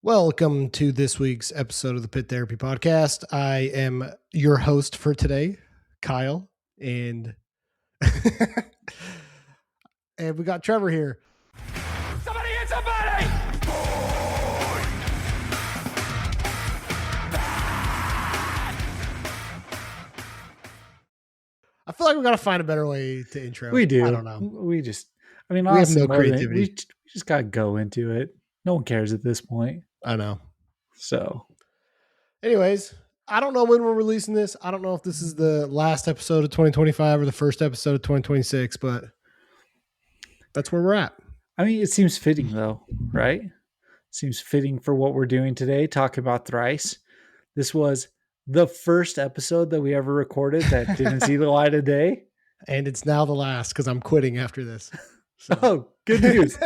Welcome to this week's episode of the Pit Therapy Podcast. I am your host for today, Kyle, and and we got Trevor here. Somebody hit somebody! I feel like we got to find a better way to intro. We do. I don't know. Honestly, have no creativity. We just got to go into it. No one cares at this point. I know. So, anyways, I don't know when we're releasing this. I don't know if this is the last episode of 2025 or the first episode of 2026, but that's where we're at. I mean, it seems fitting though, right? Seems fitting for what we're doing today, talking about Thrice. This was the first episode that we ever recorded that didn't see the light of day. And it's now the last because I'm quitting after this. So. Oh, good news.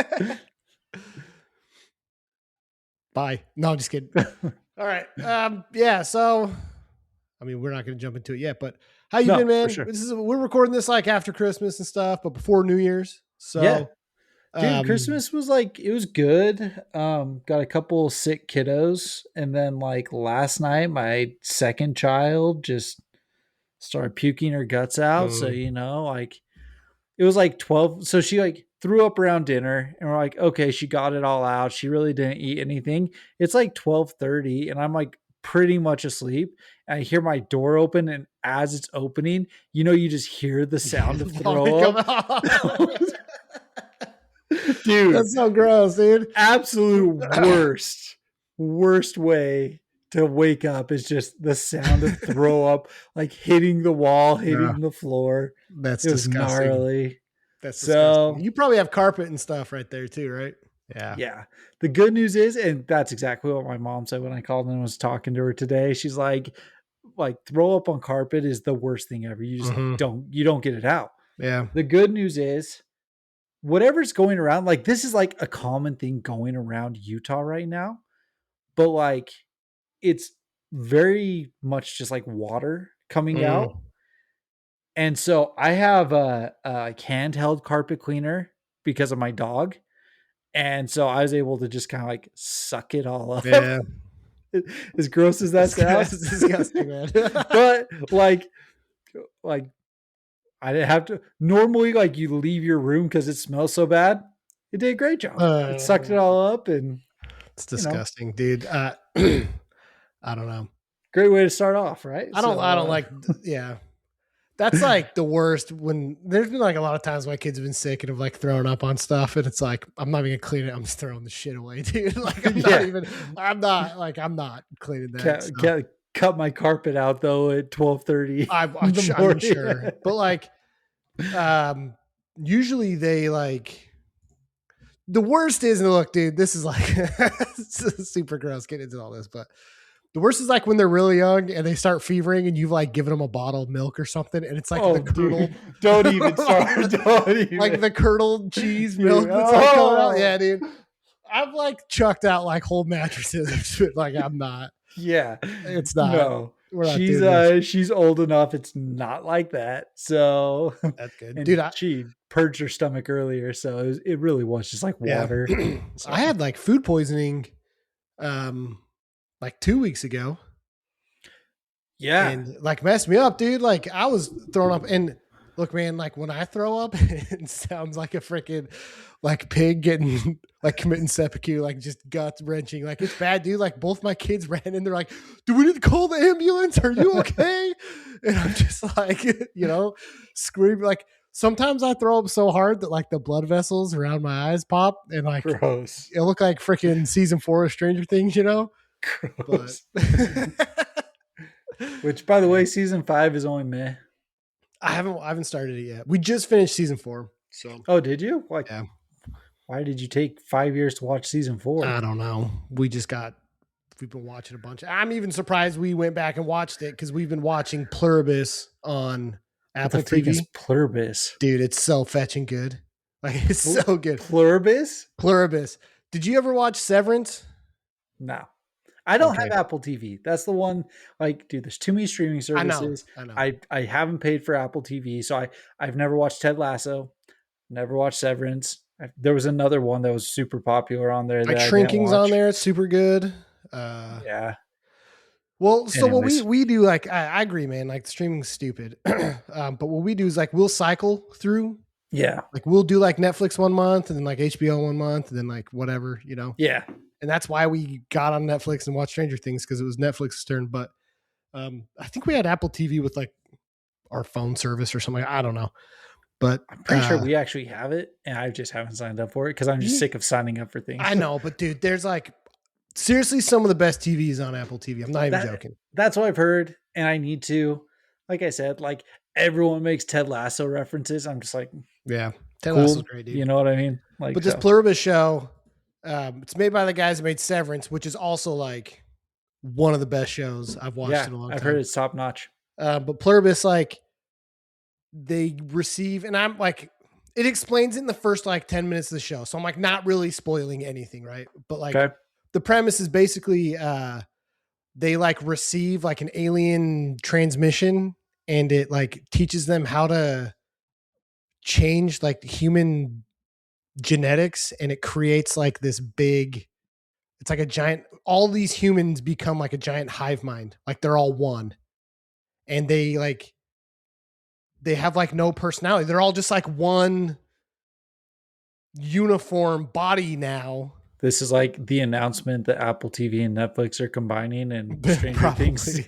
Bye. No, I'm just kidding. All right. Yeah. So, I mean, we're not going to jump into it yet, but how you been, man? For sure. We're recording this like after Christmas and stuff, but before New Year's. So, yeah. Dude, Christmas was it was good. Got a couple sick kiddos. And then last night, my second child just started puking her guts out. So, it was 12. So she threw up around dinner and we're like, okay, she got it all out. She really didn't eat anything. It's 12:30 and I'm pretty much asleep. And I hear my door open. And as it's opening, you just hear the sound of throw up. Dude, that's so gross, dude. Absolute worst way to wake up is just the sound of throw up, hitting the wall, hitting the floor. That's disgusting. Gnarly. That's disgusting. You probably have carpet and stuff right there too, right? Yeah. Yeah. The good news is, and that's exactly what my mom said when I called and was talking to her today. She's like throw up on carpet is the worst thing ever. You just don't get it out. Yeah. The good news is whatever's going around, this is a common thing going around Utah right now, but it's very much just water coming out. And so I have a handheld carpet cleaner because of my dog. And so I was able to just kind of suck it all up. Yeah. As gross as that sounds. It's disgusting, man. But I didn't have to. Normally, you leave your room because it smells so bad. It did a great job. It sucked it all up, and it's disgusting, dude. I don't know. Great way to start off, right? I don't like. Yeah, that's the worst. When there's been a lot of times my kids have been sick and have throwing up on stuff, and it's I'm not even gonna clean it. I'm just throwing the shit away, dude. I'm not cleaning that. Can't cut my carpet out though at 12:30. I'm sure, but usually they the worst is, and look, dude, this is it's super gross getting into all this, but the worst is when they're really young and they start fevering and you've given them a bottle of milk or something, and it's the curdled. Don't even start. Don't even. The curdled cheese milk that's coming out. Yeah, dude. I've chucked out whole mattresses. I'm not. Yeah, it's not. No, she's old enough. It's not like that. So that's good, dude. She purged her stomach earlier, so it really was just water. Yeah. So. I had food poisoning, 2 weeks ago. Yeah, and messed me up, dude. I was throwing up, and look, man, when I throw up, it sounds like a freaking pig getting committing seppuku, just gut wrenching. It's bad, dude. Both my kids ran in. They're like, "Do we need to call the ambulance? Are you okay?" And I'm just screaming. Sometimes I throw up so hard that the blood vessels around my eyes pop, and gross. It looked like freaking season 4 of Stranger Things, Gross. Which, by the way, season 5 is only meh. I haven't started it yet. We just finished season 4. So. Oh, did you? Yeah. Why did you take 5 years to watch season 4? I don't know. We've been watching a bunch. I'm even surprised we went back and watched it because we've been watching Pluribus on Apple TV. Pluribus, dude, it's so fetching good. It's so good. Pluribus. Did you ever watch Severance? No. I don't have Apple TV. That's the one. Dude, there's too many streaming services. I know. I haven't paid for Apple TV, so I've never watched Ted Lasso, never watched Severance, There was another one that was super popular on there that Like I didn't Shrinking's on watch. there. It's super good. Yeah. Well, so what Anyways. we do, like, I agree, man. Like streaming's stupid. But what we do is like we'll cycle through. Yeah. Like we'll do like Netflix 1 month and then like HBO 1 month and then like whatever, Yeah. And that's why we got on Netflix and watched Stranger Things, because it was Netflix's turn. But I think we had Apple TV with like our phone service or something. I don't know. But I'm pretty sure we actually have it, and I just haven't signed up for it because I'm just sick of signing up for things. I know, but dude, there's like seriously some of the best TVs on Apple TV. I'm not even joking. That's what I've heard, and I need to. Like I said, like everyone makes Ted Lasso references. I'm just like, yeah, Ted cool. Lasso's great, dude. You know what I mean? Like, but this Pluribus show, it's made by the guys that made Severance, which is also like one of the best shows I've watched in a long time. I've heard it's top notch. But Pluribus, like, they receive, and I'm like, it explains it in the first like 10 minutes of the show. So I'm like not really spoiling anything, right? But like the premise is basically they like receive like an alien transmission, and it like teaches them how to change like human genetics, and it creates like this big, it's like a giant, all these humans become like a giant hive mind. Like they're all one. And they have like no personality. They're all just like one uniform body now. This is like the announcement that Apple TV and Netflix are combining, and Stranger Things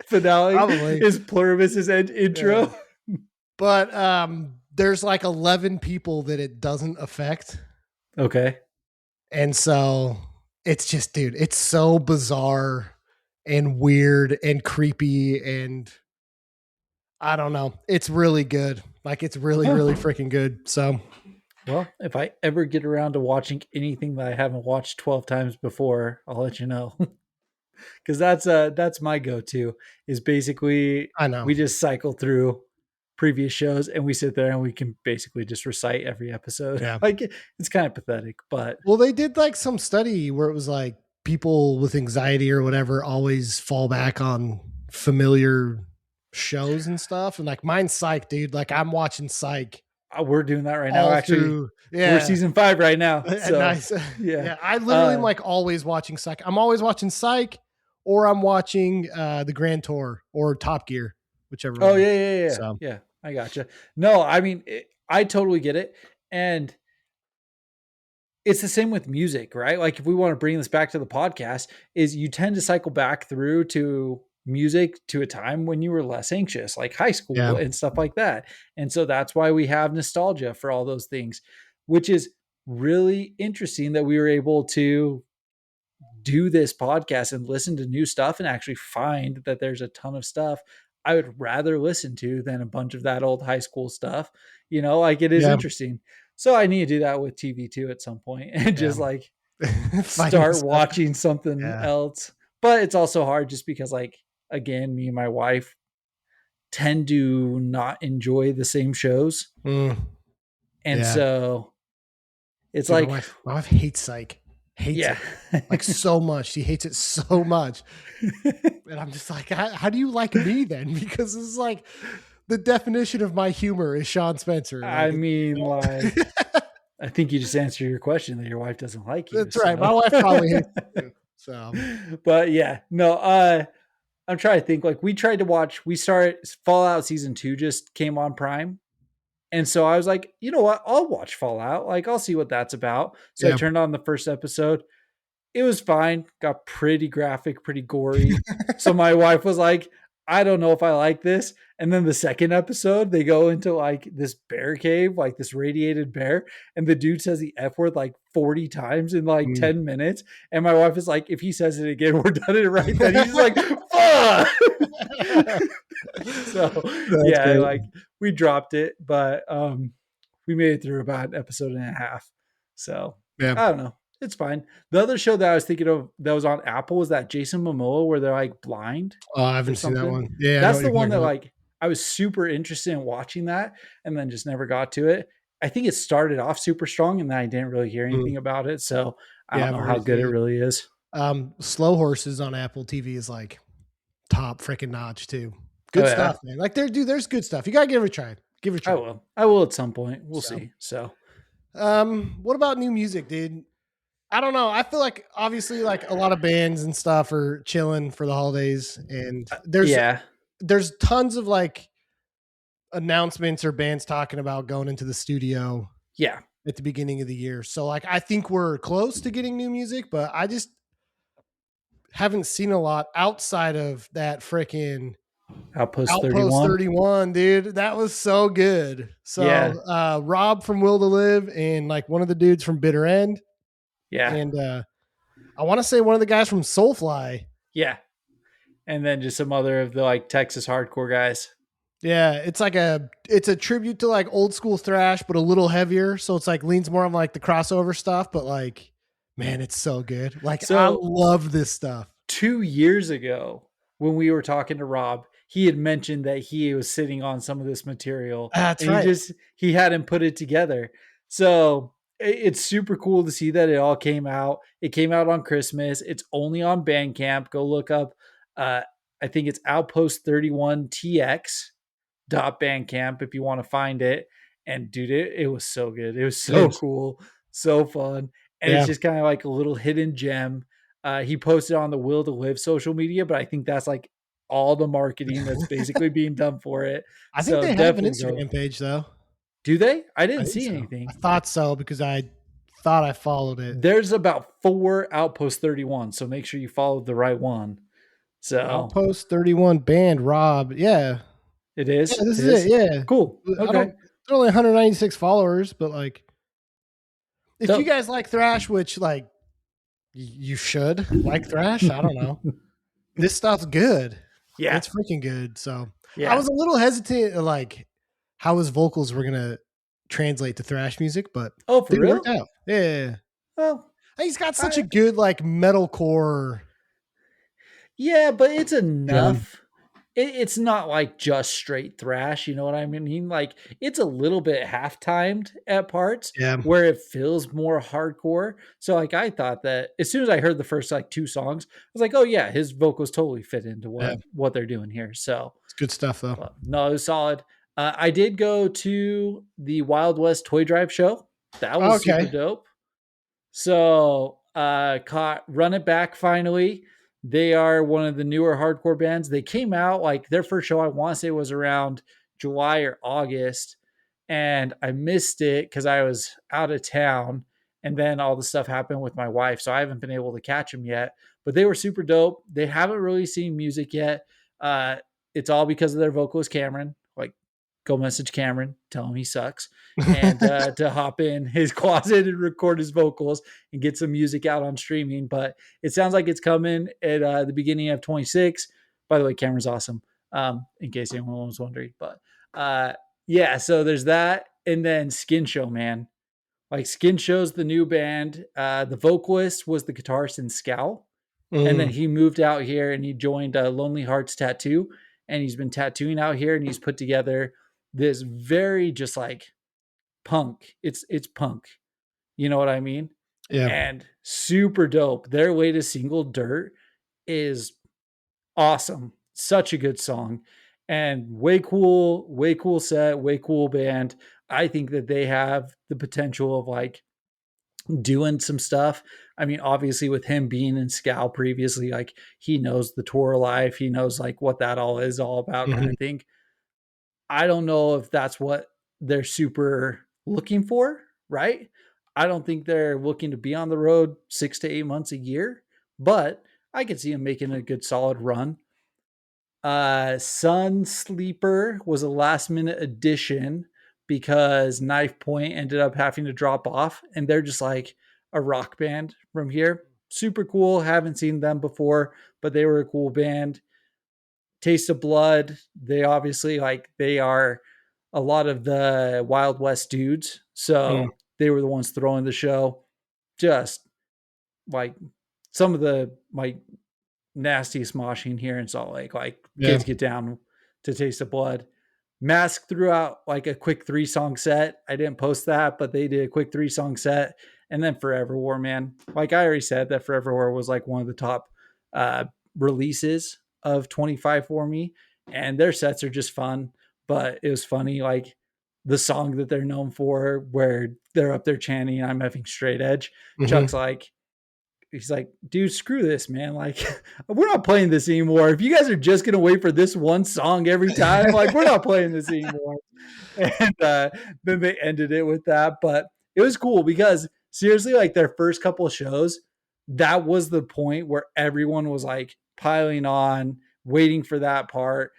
finale is Pluribus's intro. Yeah. But there's like 11 people that it doesn't affect. Okay. And so it's just, dude, it's so bizarre and weird and creepy, and I don't know. It's really good. Like it's really, really freaking good. So, well, if I ever get around to watching anything that I haven't watched 12 times before, I'll let you know. Because that's my go-to. Is basically, I know we just cycle through previous shows and we sit there and we can basically just recite every episode. Yeah. Like it's kind of pathetic, but well, they did like some study where it was like people with anxiety or whatever always fall back on familiar shows and stuff. And like mine's Psych, dude. Like I'm watching Psych. We're doing that right now. Actually, we're season 5 right now. So, nice. Yeah. I literally am like always watching Psych. I'm always watching Psych, or I'm watching the Grand Tour or Top Gear, whichever. Oh one. Yeah. So. Yeah, I gotcha. No, I mean, I totally get it. And it's the same with music, right? Like if we want to bring this back to the podcast, is you tend to cycle back through to music to a time when you were less anxious, like high school and stuff like that. And so that's why we have nostalgia for all those things, which is really interesting that we were able to do this podcast and listen to new stuff and actually find that there's a ton of stuff I would rather listen to than a bunch of that old high school stuff. You know, like it is interesting. So I need to do that with TV too at some point and just like start watching something else. But it's also hard just because like, again, me and my wife tend to not enjoy the same shows. And so it's like my wife hates Psych. Hates it like so much. She hates it so much. And I'm just like, how do you like me then? Because it's like the definition of my humor is Sean Spencer. Like, I mean, like, I think you just answered your question that your wife doesn't like you. That's right. My wife probably hates you. So, but yeah, no, I'm trying to think. Like, we started Fallout season 2 just came on Prime. And so I was like, you know what? I'll watch Fallout. Like, I'll see what that's about. So I turned on the first episode. It was fine. Got pretty graphic, pretty gory. So my wife was like, I don't know if I like this. And then the second episode, they go into like this bear cave, like this radiated bear. And the dude says the F word like 40 times in like 10 minutes. And my wife is like, if he says it again, we're done it right then. He's like, fuck. So that's great. Like we dropped it, but we made it through about an episode and a half. So I don't know. It's fine. The other show that I was thinking of that was on Apple was that Jason Momoa where they're like blind. Oh, I haven't seen that one. Yeah. That's the one that like I was super interested in watching that and then just never got to it. I think it started off super strong and then I didn't really hear anything about it. So I don't know how good it really is. Slow Horses on Apple TV is like top freaking notch too. Good stuff, man. Like there's good stuff. You gotta give it a try. Give it a try. I will at some point. We'll see. So What about new music, dude? I don't know. I feel like obviously like a lot of bands and stuff are chilling for the holidays, and Yeah. there's tons of like announcements or bands talking about going into the studio Yeah. at the beginning of the year. So like I think we're close to getting new music, but I just haven't seen a lot outside of that freaking Outpost Outpost 31. 31, dude. That was so good. Yeah. So Rob from Will to Live and like one of the dudes from Bitter End. Yeah. And I want to say one of the guys from Soulfly. Yeah. And then just some other of the like Texas hardcore guys. Yeah, it's a tribute to like old school thrash, but a little heavier. So it's like leans more on like the crossover stuff, but like, man, it's so good. Like I So love this stuff. 2 years ago, when we were talking to Rob, he had mentioned that he was sitting on some of this material That's and right. he hadn't put it together. So it's super cool to see that it all came out. It came out on Christmas. It's only on Bandcamp. Go look up. Uh, I think it's Outpost 31 TX Bandcamp if you want to find it. And dude, it was so good. It was It so is. cool, so fun. And it's Yeah. just kind of like a little hidden gem. He posted on the Will to Live social media, but I think that's like all the marketing that's basically being done for it. I think So they have an definitely go. Instagram page though. Do they? I I didn't think see so. I anything. thought so because I thought I followed it. There's about 4 Outpost 31, so make sure you follow the right one. So Outpost 31 band Rob. Yeah. it Yeah, is. this It is it. is Yeah. cool. I Okay. don't They're only 196 followers, but like if you Dope. guys like thrash, which like you should like thrash, I don't know. This stuff's good. Yeah. It's freaking good. So I Yeah. was a little hesitant like how his vocals were gonna translate to thrash music, but Oh, for dude, it worked real? out. Yeah. Well, He's got such a I good like metalcore, yeah, but it's you know. enough. It's not like just straight thrash, you know what I mean? Like it's a little bit half timed at parts Yeah. where it feels more hardcore. So like I thought that as soon as I heard the first like two songs, I was like, oh yeah, his vocals totally fit into Yeah. what they're doing here. So It's good stuff though. no, it was solid. I did go to the Wild West Toy Drive show. That was super Okay. dope. So, caught Run It Back finally. They are one of the newer hardcore bands. They came out like their first show, I want to say was around July or August. And I missed it because I was out of town. And then all the stuff happened with my wife. So I haven't been able to catch them yet. But they were super dope. They haven't really seen music yet. Uh, it's all because of their vocalist, Cameron. Like, go message Cameron, tell him he sucks and to hop in his closet and record his vocals and get some music out on streaming. But it sounds like it's coming at the beginning of 26. By the way, Cameron's awesome, in case anyone was wondering. But yeah, so there's that. And then Skin Show, man. Like Skin Show's the new band. The vocalist was the guitarist in Scowl. And then Mm, he moved out here and he joined Lonely Hearts Tattoo. And he's been tattooing out here and he's put together this very just like punk. It's punk. You know what I mean? yeah. And super dope. Their latest single, Dirt, is awesome. Such a good song. And way cool set, way cool band. I think that they have the potential of like doing some stuff. I mean, obviously with him being in Scowl previously, like he knows the tour life, he knows like what that all is all about kind Mhm. of thing. I don't know if that's what they're super looking for, right? I don't think they're looking to be on the road 6 to 8 months a year, but I could see them making a good solid run. Sun Sleeper was a last minute addition because Knife Point ended up having to drop off, and they're just like a rock band from here. Super cool. Haven't seen them before, but they were a cool band. Taste of Blood, they obviously like they are a lot of the Wild West dudes. Mm, So they were the ones throwing the show. Just like some of the like nastiest moshing here in Salt Lake. Like yeah. kids get down to Taste of Blood. Mask threw out like a quick 3 song set. I didn't post that, but they did a quick 3 song set. And then Forever War, man. Like I already said, that Forever War was like one of the top uh, releases of 25 for me. And their sets are just fun. But it was funny. Like the song that they're known for, where they're up there chanting, "I'm effing straight edge." Mhm. Chuck's like, he's like, dude, screw this, man. Like, we're not playing this anymore. If you guys are just gonna wait for this one song every time, like, we're not playing this anymore. And then they ended it with that. But it was cool because seriously, like their first couple of shows, that was the point where everyone was like piling on, waiting for that part.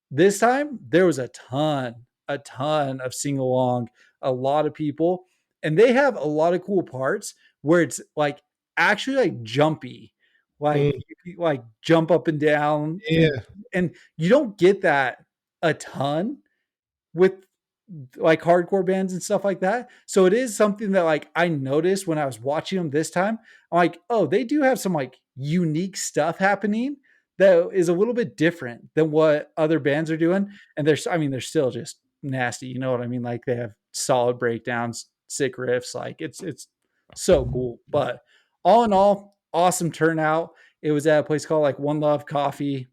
This time there was a ton of sing along, a lot of people, and they have a lot of cool parts where it's like actually like jumpy, like Mm, you like jump up and down, yeah. and you don't get that a ton with like hardcore bands and stuff like that. So it is something that like I noticed when I was watching them this time. I'm like, oh, they do have some like unique stuff happening that is a little bit different than what other bands are doing. And I mean, they're still just nasty. You know what I mean? Like they have solid breakdowns, sick riffs. Like it's so cool. But all in all, awesome turnout. It was at a place called like One Love Coffee.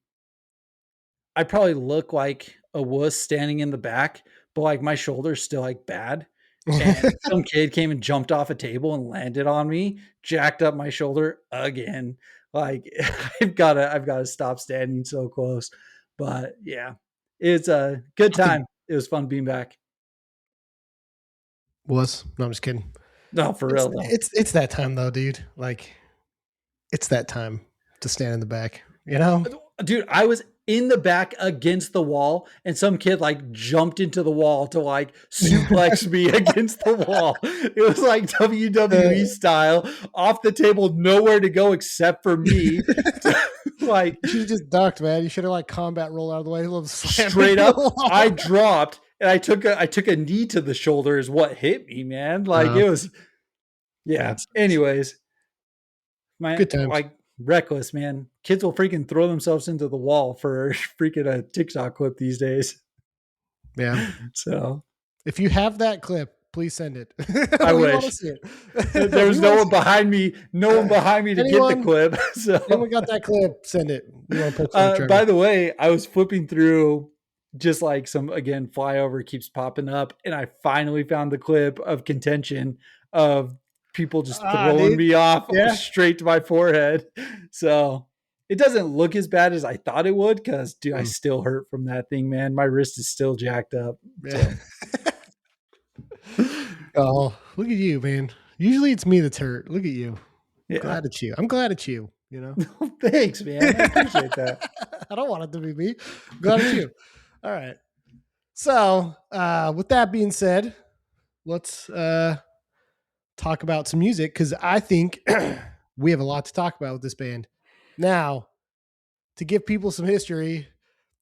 I probably look like a wuss standing in the back, but like my shoulder's still like bad. And some kid came and jumped off a table and landed on me, jacked up my shoulder again. Like I've got to stop standing so close. But yeah, it's a good I think time. It was fun being back. was. No, I'm just kidding. No, for It's real though. it's that time though, dude. Like it's that time to stand in the back, you know? Dude, I was in the back against the wall, and some kid like jumped into the wall to like suplex me against the wall. It was like WWE style, off the table, nowhere to go except for me. Like You should have just ducked, man. You should have like combat roll out of the way, a little slam straight into up, the wall. I dropped and I took a knee to the shoulder is what hit me, man. Like it was, yeah. That's Anyways, my good times. like reckless, man. Kids will freaking throw themselves into the wall for freaking a TikTok clip these days. Yeah. So If you have that clip, please send it. I We want to wish see it. there was We no wanna one see it. behind me, no one behind me to get the Anyone? clip. So Anyone got that clip? Send it. We want to post it on the by channel. the way, I was flipping through just like some again flyover keeps popping up, and I finally found the clip of contention of people just throwing Dude. me off Yeah. straight to my forehead. So it doesn't look as bad as I thought it would because dude, I still hurt from that thing, man. My wrist is still jacked up. Yeah. Oh, look at you, man. Usually it's me that's hurt. Look at you. Yeah. Glad it's you. I'm glad it's you, you know? Thanks, man. I appreciate that. I don't want it to be me. I'm glad it's you. All right. So, with that being said, let's talk about some music because I think we have a lot to talk about with this band. Now, to give people some history,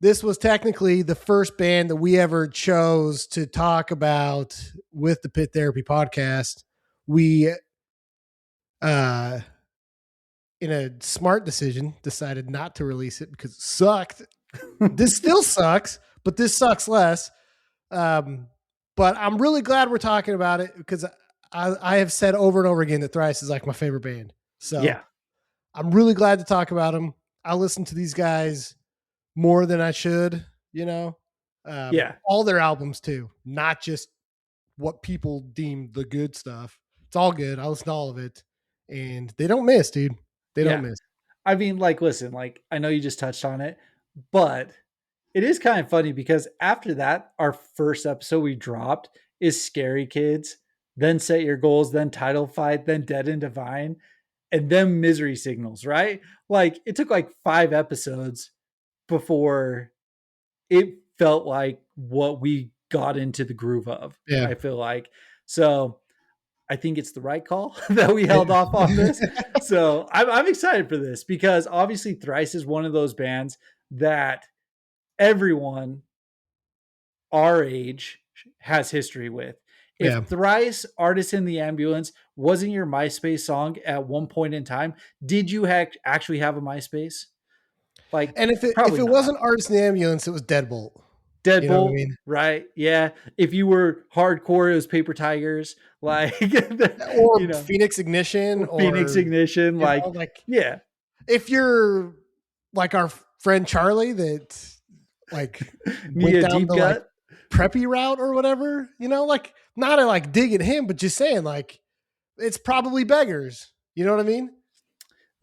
this was technically the first band that we ever chose to talk about with the Pit Therapy podcast. We, in a smart decision, decided not to release it because it sucked. This still sucks, but this sucks less. But I'm really glad we're talking about it because I have said over and over again that Thrice is like my favorite band. So Yeah. I'm really glad to talk about them. I listen to these guys more than I should, you know? Yeah. All their albums too, not just what people deem the good stuff. It's all good. I listen to all of it and they don't miss, dude. They don't miss. I mean, like, listen, like, I know you just touched on it, but it is kind of funny because after that, our first episode we dropped is Scary Kids, then Set Your Goals, then Title Fight, then Dead and Divine, and then Misery Signals, right? Like, it took like 5 episodes before it felt like what we got into the groove of. Yeah. I feel like. So I think it's the right call that we held off on this. So I'm excited for this because obviously Thrice is one of those bands that everyone our age has history with. If Yeah. Thrice Artist in the Ambulance wasn't your MySpace song at one point in time, did you actually have a MySpace? Like, And if it probably not. wasn't Artist in the Ambulance, it was Deadbolt. Deadbolt, You know what I mean? right? Yeah. If you were hardcore, it was Paper Tigers, like Or you know, Phoenix Ignition or Phoenix Ignition, like, yeah. If you're like our friend Charlie that like Need went a down deep to gut. preppy route or whatever, like not to like dig at him, but just saying like it's probably beggars. You know what I mean?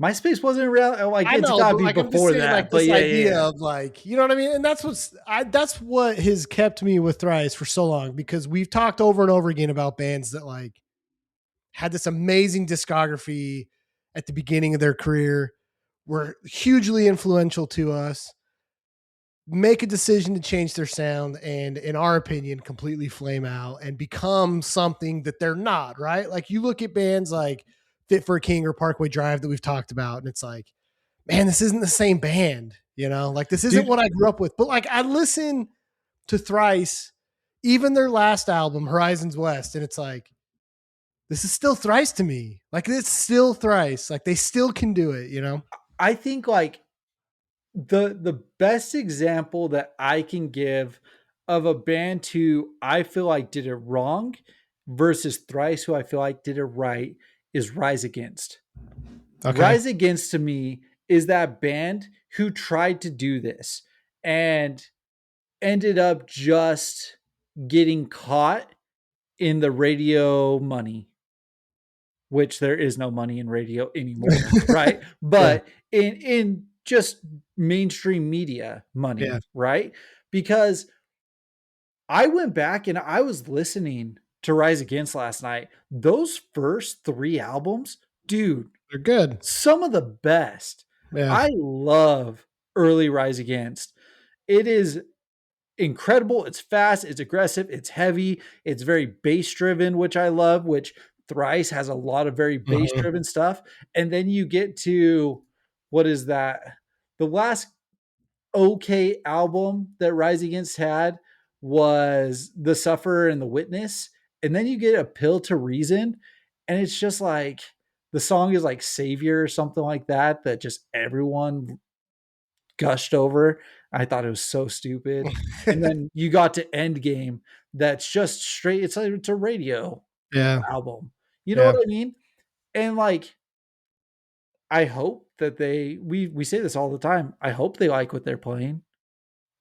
MySpace wasn't real. Like I it's know, gotta but be like I'm just before saying like that. But this yeah, idea yeah, of like, you know what I mean? And that's what has kept me with Thrice for so long, because we've talked over and over again about bands that like had this amazing discography at the beginning of their career, were hugely influential to us, make a decision to change their sound, and in our opinion completely flame out and become something that they're not, right? Like you look at bands like Fit for a King or Parkway Drive that we've talked about, and it's like, man, this isn't the same band, like this isn't dude. what I grew up with. But like I listen to Thrice, even their last album Horizons West, and it's like, this is still Thrice to me. Like it's still Thrice. Like they still can do it. I think like the best example that I can give of a band who I feel like did it wrong versus Thrice who I feel like did it right is Rise Against. Okay. Rise Against to me is that band who tried to do this and ended up just getting caught in the radio money, which there is no money in radio anymore, right? Yeah. But in just mainstream media Yeah. money, right? Because I went back and I was listening to Rise Against last night. Those first 3 albums, dude, They're good. some of the best. Yeah. I love early Rise Against. It is incredible. It's fast, it's aggressive, it's heavy, it's very bass driven, which I love, which Thrice has a lot of very bass Mhm. driven stuff. And then you get to what is that? The last okay album that Rise Against had was The Sufferer and the Witness. And then you get A Pill to Reason. And it's just like the song is like Savior or something like that, that just everyone gushed over. I thought it was so stupid. And then you got to Endgame, that's just straight. It's a radio Yeah. album. You know Yeah. what I mean? And like, I hope that we say this all the time. I hope they like what they're playing.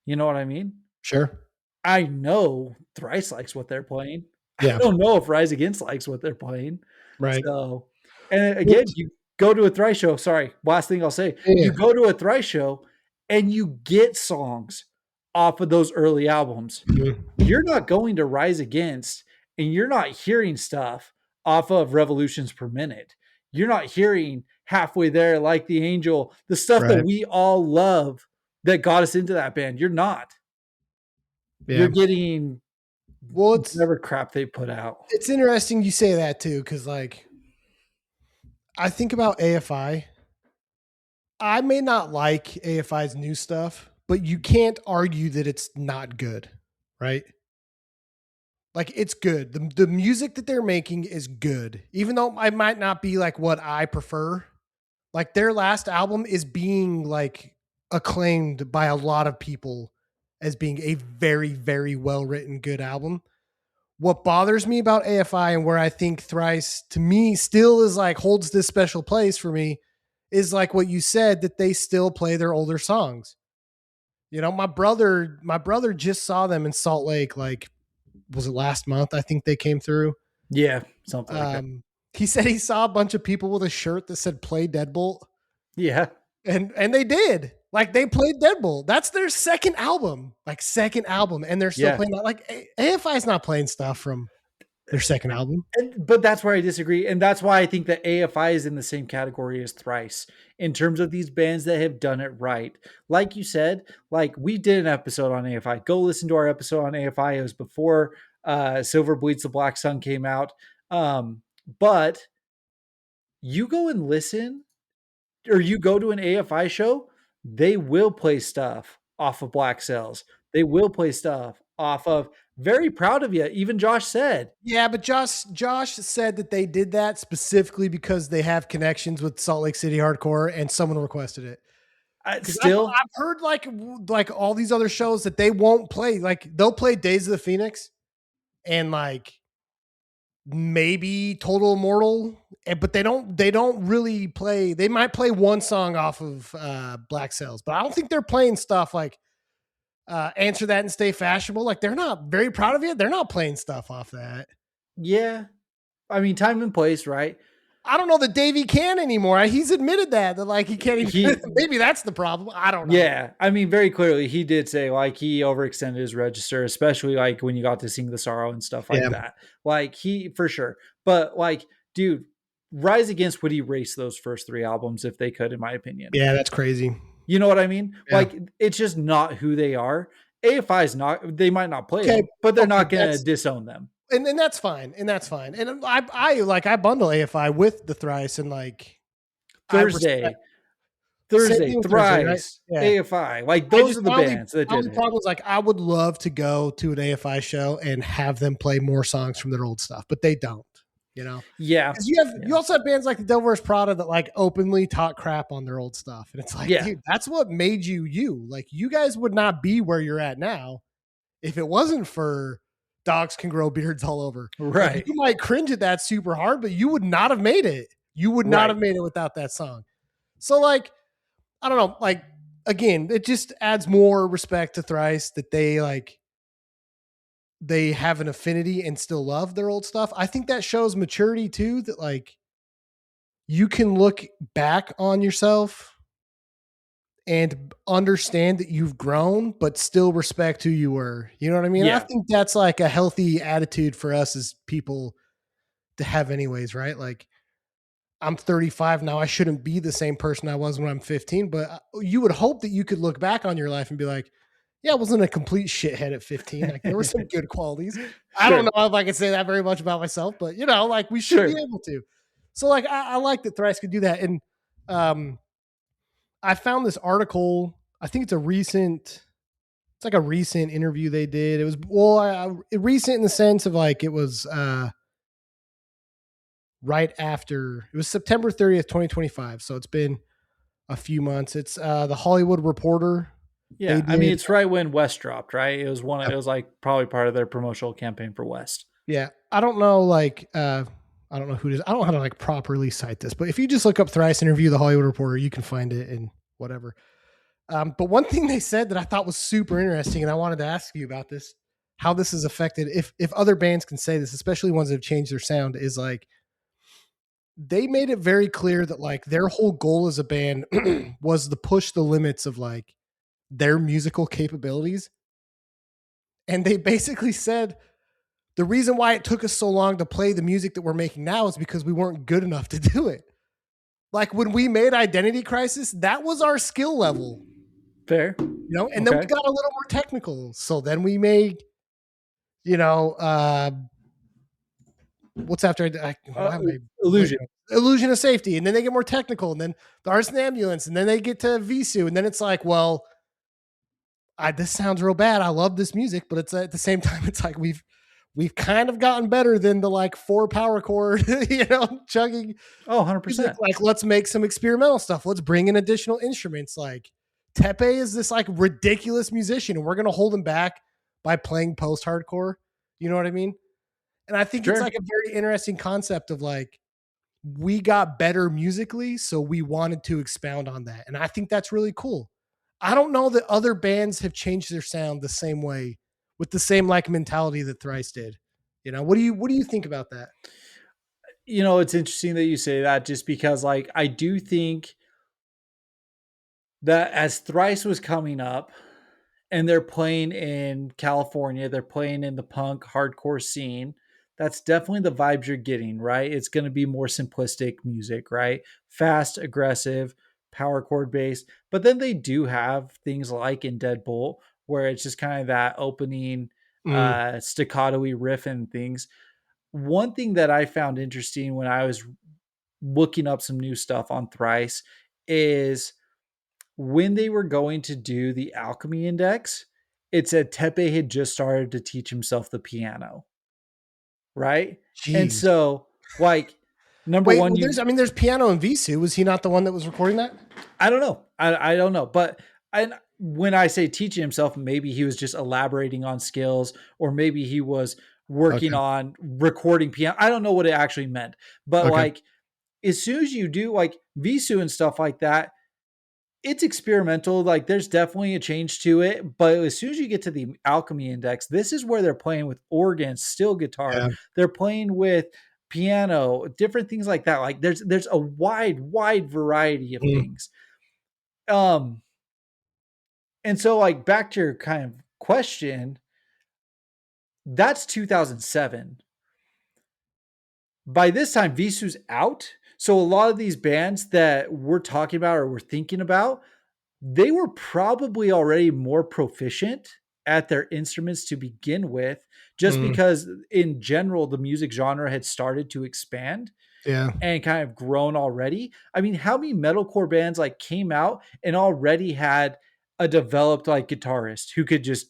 You know what I mean? Sure. I know Thrice likes what they're playing. I Yeah. don't know if Rise Against likes what they're playing. Right. So, and Well, again, you go to a Thrice show. Sorry, last thing I'll say. yeah. You go to a Thrice show and you get songs off of those early albums. Mhm. You're not going to Rise Against and you're not hearing stuff off of Revolutions Per Minute. You're not hearing Halfway There, Like the Angel, the stuff that Right. we all love that got us into that band. You're not. You're Yeah. getting Well, it's whatever crap they put out. it's interesting you say that too, because like I think about AFI. I may not like AFI's new stuff, but you can't argue that it's not good, right? Like it's good. The music that they're making is good, even though I might not be like what I prefer. Like their last album is being like acclaimed by a lot of people as being a very, very well written, good album. What bothers me about AFI and where I think Thrice to me still is like holds this special place for me is like what you said, that they still play their older songs. My brother just saw them in Salt Lake, like, was it last month? I think they came through. Yeah, something like that. He said he saw a bunch of people with a shirt that said "Play Deadbolt," Yeah. and they did. Like they played Deadbolt. That's their second album, and they're still Yeah. playing that. Like AFI is not playing stuff from their second album. But that's where I disagree. And that's why I think that AFI is in the same category as Thrice in terms of these bands that have done it right. Like you said, like we did an episode on AFI. Go listen to our episode on AFI. It was before Silver Bleeds the Black Sun came out. But you go and listen, or you go to an AFI show, they will play stuff off of Black Cells. They will play stuff off of Very Proud of You. Even Josh said, Yeah, but Josh said that they did that specifically because they have connections with Salt Lake City hardcore, and someone requested it. Because still, I've heard like all these other shows that they won't play. Like they'll play Days of the Phoenix and like maybe Total Immortal, but they don't really play. They might play one song off of Black Cells, but I don't think they're playing stuff like Answer That and Stay Fashionable. Like they're not very proud of it. They're not playing stuff off that. Yeah. I mean, time and place, right? I don't know that Davey can anymore. He's admitted that like he can't even. He Maybe that's the problem. I don't know. Yeah, I mean, very clearly he did say like he overextended his register, especially like when you got to Sing the Sorrow and stuff like Yeah. that. Like he for sure. But like, dude, Rise Against would erase those first 3 albums if they could, in my opinion. Yeah, that's crazy. You know what I mean? Yeah. Like it's just not who they are. AFI is not. They might not play Okay, them, but they're not going to that's- disown them. And that's fine. And that's fine. And I bundle AFI with the Thrice and like Thursday, Thursday, right? Thrice, Yeah. AFI. Like those are the bands that my did only it. problem is like I would love to go to an AFI show and have them play more songs from their old stuff, but they don't. You know, Yeah. 'cause you also have bands like the Devil Wears Prada that like openly talk crap on their old stuff, and it's like, Yeah. dude, that's what made you you. Like you guys would not be where you're at now if it wasn't for Dogs Can Grow Beards All Over. Like, Right. you might cringe at that super hard, but you would not have made it. You would not Right. have made it without that song. So like, I don't know, like again, it just adds more respect to Thrice that they have an affinity and still love their old stuff. I think that shows maturity too, that like you can look back on yourself and understand that you've grown, but still respect who you were. You know what I mean? Yeah. I think that's like a healthy attitude for us as people to have anyways, right? Like I'm 35 now. I shouldn't be the same person I was when I'm 15, but you would hope that you could look back on your life and be like, yeah, I wasn't a complete shithead at 15. Like there were some good qualities. I don't know if I can say that very much about myself, but you know, like we should be able to. So like, I like that Thrice could do that. And I found this article. I think it's like a recent interview they did. It was, recent in the sense of like, it was, right after it was September 30th, 2025. So it's been a few months. It's the Hollywood Reporter. Yeah. I mean, it's right when West dropped, right? It was it was like probably part of their promotional campaign for West. Yeah. I don't know, like, I don't know who it is. I don't know how to like properly cite this, but if you just look up Thrice interview, the Hollywood Reporter, you can find it in whatever. But one thing they said that I thought was super interesting, and I wanted to ask you about this, how this is affected, if other bands can say this, especially ones that have changed their sound, is like, they made it very clear that like their whole goal as a band was to push the limits of like their musical capabilities. And they basically said the reason why it took us so long to play the music that we're making now is because we weren't good enough to do it. Like when we made Identity Crisis, that was our skill level. Fair. You know, and then we got a little more technical. So then we made, you know, what's after Illusion of Safety, and then they get more technical, and then the Arson Ambulance, and then they get to Visu, and then it's like, well, this sounds real bad. I love this music, but it's at the same time, it's like we've kind of gotten better than the like 4 power chord, you know, chugging. Oh, 100%. Like, let's make some experimental stuff. Let's bring in additional instruments. Like Tepe is this like ridiculous musician, and we're gonna hold him back by playing post-hardcore. You know what I mean? And I think it's like a very interesting concept of like, we got better musically, so we wanted to expound on that. And I think that's really cool. I don't know that other bands have changed their sound the same way with the same like mentality that Thrice did. You know, what do you think about that? You know, it's interesting that you say that, just because like I do think that as Thrice was coming up and they're playing in California, they're playing in the punk hardcore scene, that's definitely the vibes you're getting, right? It's going to be more simplistic music, right? Fast, aggressive, power chord based. But then they do have things like in Deadbolt, where it's just kind of that opening staccato-y riff and things. One thing that I found interesting when I was looking up some new stuff on Thrice is when they were going to do the Alchemy Index, it said Tepe had just started to teach himself the piano. Right? Jeez. And so, like, number one, there's piano in Visu. Was he not the one that was recording that? I don't know. I don't know. But when I say teaching himself, maybe he was just elaborating on skills, or maybe he was working on recording piano. I don't know what it actually meant. But like, as soon as you do like Visu and stuff like that, it's experimental. Like there's definitely a change to it, but as soon as you get to the Alchemy Index, this is where they're playing with organs, steel guitar. Yeah. They're playing with piano, different things like that. Like there's a wide variety of Mm. things. Um, and so like back to your kind of question, that's 2007. By this time, Visu's out. So a lot of these bands that we're talking about or we're thinking about, they were probably already more proficient at their instruments to begin with, just Mm. because in general the music genre had started to expand Yeah. and kind of grown already. I mean, how many metalcore bands like came out and already had a developed like guitarist who could just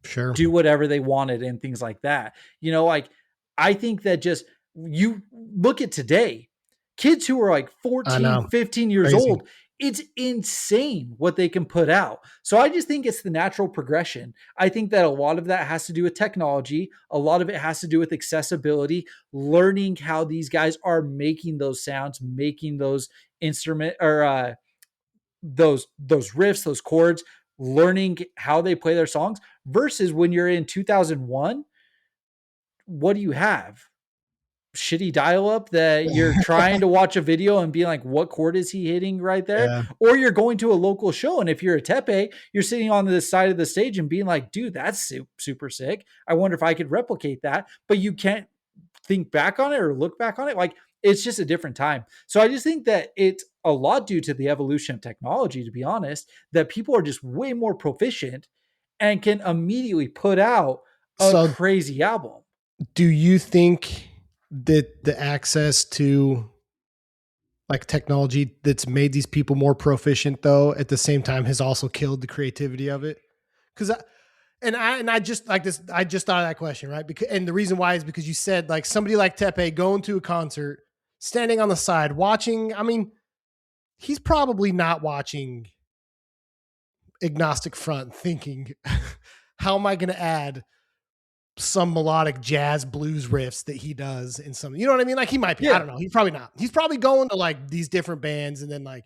Sure. do whatever they wanted and things like that. Like I think that just you look at today, kids who are like I 14, know. 15 years Crazy. old, it's insane what they can put out. So I just think it's the natural progression. I think that a lot of that has to do with technology. A lot of it has to do with accessibility, learning how these guys are making those sounds, making those instrument or those riffs, those chords, learning how they play their songs versus when you're in 2001, what do you have? Shitty dial up that you're trying to watch a video and being like, what chord is he hitting right there? Yeah. Or you're going to a local show. And if you're a Tepe, you're sitting on the side of the stage and being like, dude, that's super sick. I wonder if I could replicate that. But you can't think back on it or look back on it. Like it's just a different time. So I just think that it's a lot due to the evolution of technology, to be honest, that people are just way more proficient and can immediately put out a So crazy album. do you think that the access to like technology that's made these people more proficient though at the same time has also killed the creativity of it? Because I just like this, I just thought of that question, right? Because and the reason why is because you said like somebody like Tepe going to a concert, standing on the side, watching. I mean, he's probably not watching Agnostic Front thinking, how am I going to add some melodic jazz blues riffs that he does in some, you know what I mean? Like he might be, I Yeah. don't know. He's probably not. He's probably going to like these different bands and then like,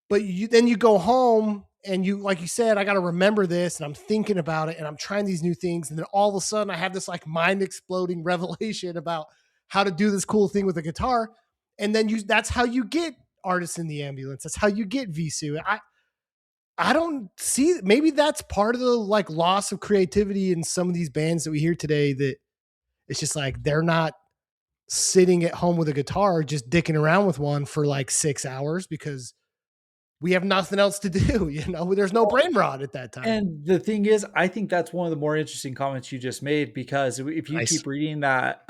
but then you go home and you, like you said, I got to remember this and I'm thinking about it and I'm trying these new things. And then all of a sudden I have this like mind exploding revelation about how to do this cool thing with a guitar. And then that's how you get Artists in the Ambulance. That's how you get Visu. I don't see, maybe that's part of the like loss of creativity in some of these bands that we hear today, that it's just like they're not sitting at home with a guitar just dicking around with one for like 6 hours because we have nothing else to do. There's no brain rot at that time. And the thing is, I think that's one of the more interesting comments you just made, because if you Nice. keep reading that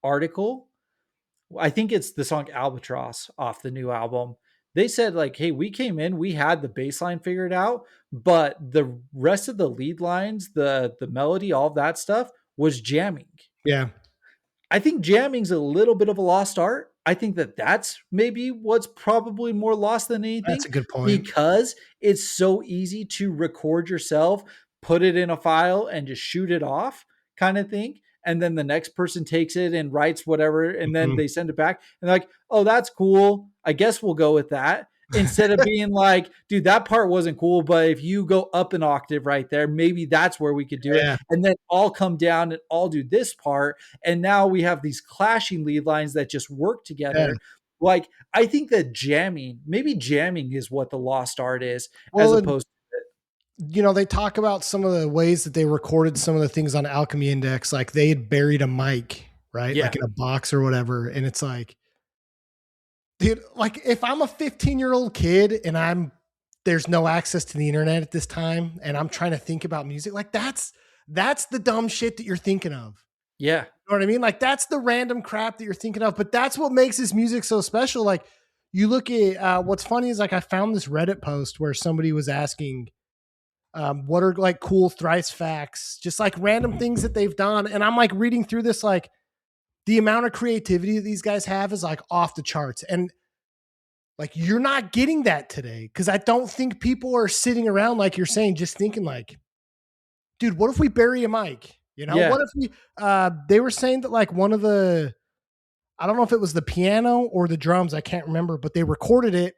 article, I think it's the song Albatross off the new album. They said like, hey, we came in, we had the bass line figured out, but the rest of the lead lines, the melody, all of that stuff was jamming. Yeah. I think jamming's a little bit of a lost art. I think that that's maybe what's probably more lost than anything, That's a good point. because it's so easy to record yourself, put it in a file and just shoot it off kind of thing. And then the next person takes it and writes whatever, and then Mhm. they send it back and they're like, oh, that's cool. I guess we'll go with that. Instead of being like, dude, that part wasn't cool, but if you go up an octave right there, maybe that's where we could do it. Yeah. And then I'll come down and I'll do this part. And now we have these clashing lead lines that just work together. Yeah. Like, I think that maybe jamming is what the lost art is, as Well, opposed they talk about some of the ways that they recorded some of the things on Alchemy Index. Like they had buried a mic, right? Yeah. Like in a box or whatever. And it's like, dude, like if I'm a 15-year-old kid and there's no access to the internet at this time and I'm trying to think about music, like that's the dumb shit that you're thinking of. yeah. You know what I mean? Like that's the random crap that you're thinking of, but that's what makes this music so special. Like you look at what's funny is like I found this Reddit post where somebody was asking what are like cool Thrice facts, just like random things that they've done. And I'm like reading through this, like the amount of creativity that these guys have is like off the charts. And like, you're not getting that today. Cause I don't think people are sitting around, like you're saying, just thinking like, dude, what if we bury a mic? Yeah. What if we, they were saying that like one of I don't know if it was the piano or the drums, I can't remember, but they recorded it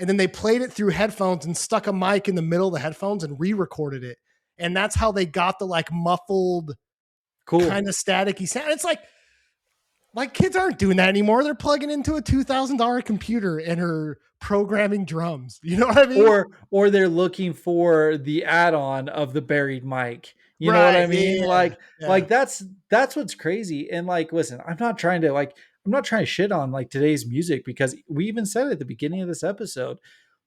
and then they played it through headphones and stuck a mic in the middle of the headphones and re-recorded it. And that's how they got the like muffled kind of staticky sound. It's like kids aren't doing that anymore. They're plugging into a $2,000 computer and are programming drums. You know what I mean? Or they're looking for the add-on of the buried mic. You know what I Right. mean? Yeah. Like that's what's crazy. And like, listen, I'm not trying to shit on like today's music, because we even said at the beginning of this episode,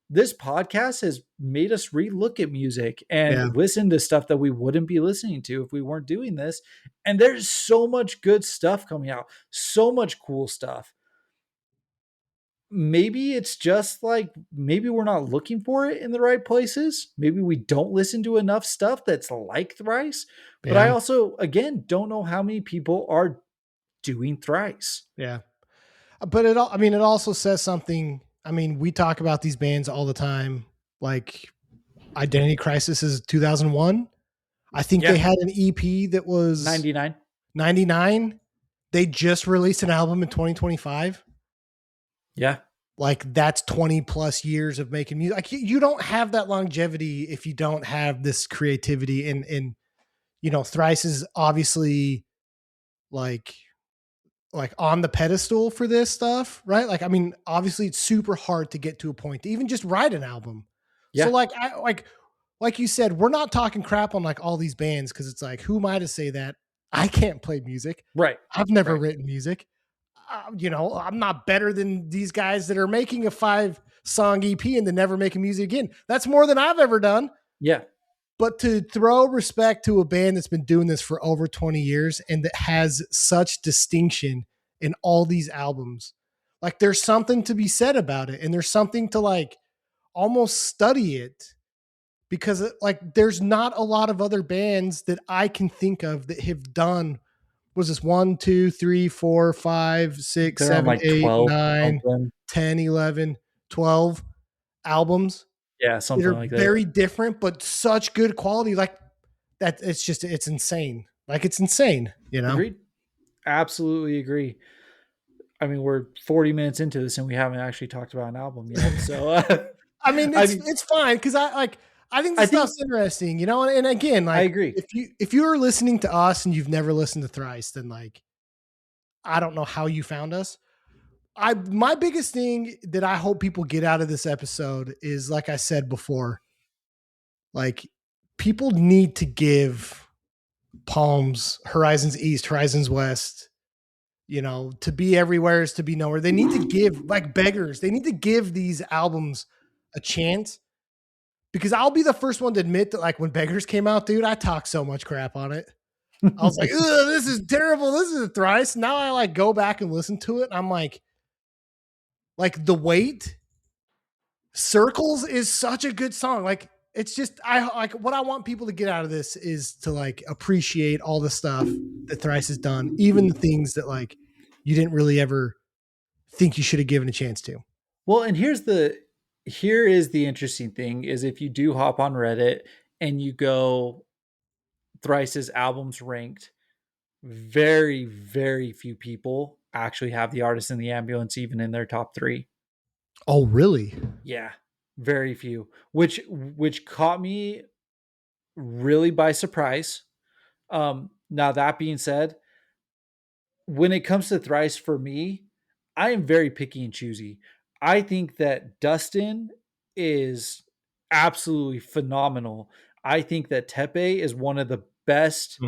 this podcast has made us relook at music Yeah. and listen to stuff that we wouldn't be listening to if we weren't doing this. And there's so much good stuff coming out, so much cool stuff. Maybe it's just like, maybe we're not looking for it in the right places. Maybe we don't listen to enough stuff that's like Thrice. But I Yeah. also, again, don't know how many people are doing Thrice. Yeah. But it also says something. I mean, we talk about these bands all the time. Like Identity Crisis is 2001. I think they had an EP that was 99. 99. They just released an album in 2025. Yeah. Like that's 20 plus years of making music. Like you don't have that longevity if you don't have this creativity. And you know, Thrice is obviously like on the pedestal for this stuff, right? Like, I mean, obviously it's super hard to get to a point to even just write an album. Yeah. So like you said, we're not talking crap on like all these bands, because it's like, who am I to say that? I can't play music. Right. I've never written music. You know, I'm not better than these guys that are making a 5-song EP and then never making music again. That's more than I've ever done. Yeah. But to throw respect to a band that's been doing this for over 20 years and that has such distinction in all these albums, like there's something to be said about it. And there's something to like almost study it, because like there's not a lot of other bands that I can think of that have done, was this 1, 2, 3, 4, 5, 6, They're on 7, like 8, 12 9, something. 10, 11, 12 albums. Yeah, something They're like that. very different, but such good quality. Like that, it's insane. Like it's insane, you know? Agreed. Absolutely agree. I mean, we're 40 minutes into this and we haven't actually talked about an album yet. So, I mean, it's fine. Cause I think this stuff's interesting, you know? And again, like, I agree. If you're listening to us and you've never listened to Thrice, then like, I don't know how you found us. My biggest thing that I hope people get out of this episode is, like I said before, like people need to give Palms, Horizons East, Horizons West, you know, To Be Everywhere is to Be Nowhere. They need to give, like Beggars, they need to give these albums a chance, because I'll be the first one to admit that like when Beggars came out, dude, I talked so much crap on it. I was like, ugh, this is terrible. This is a Thrice. Now I like go back and listen to it. And I'm like The Weight, Circles is such a good song. Like it's just, I like what I want people to get out of this is to like appreciate all the stuff that Thrice has done, even the things that like you didn't really ever think you should have given a chance to. Well, and here is the interesting thing is, if you do hop on Reddit and you go Thrice's albums ranked, very, very few people actually have The Artist in the Ambulance even in their top 3. Oh, really? Yeah, very few, which caught me really by surprise. Now that being said, when it comes to Thrice, for me, I am very picky and choosy. I think that Dustin is absolutely phenomenal. I think that Tepe is one of the best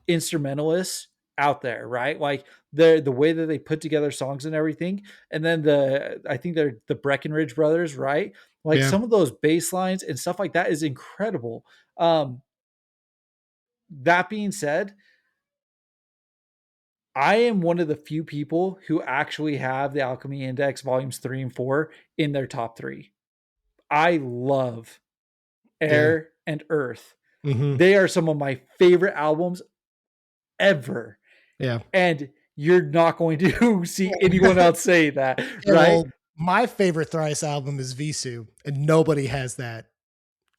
instrumentalists out there, right? Like the way that they put together songs and everything. And then I think they're the Breckenridge brothers, right? Like some of those bass lines and stuff like that is incredible. That being said, I am one of the few people who actually have the Alchemy Index volumes 3 and 4 in their top 3. I love Air and Earth. They are some of my favorite albums ever. Yeah. And you're not going to see anyone else say that, right? Well, my favorite Thrice album is Visu, and nobody has that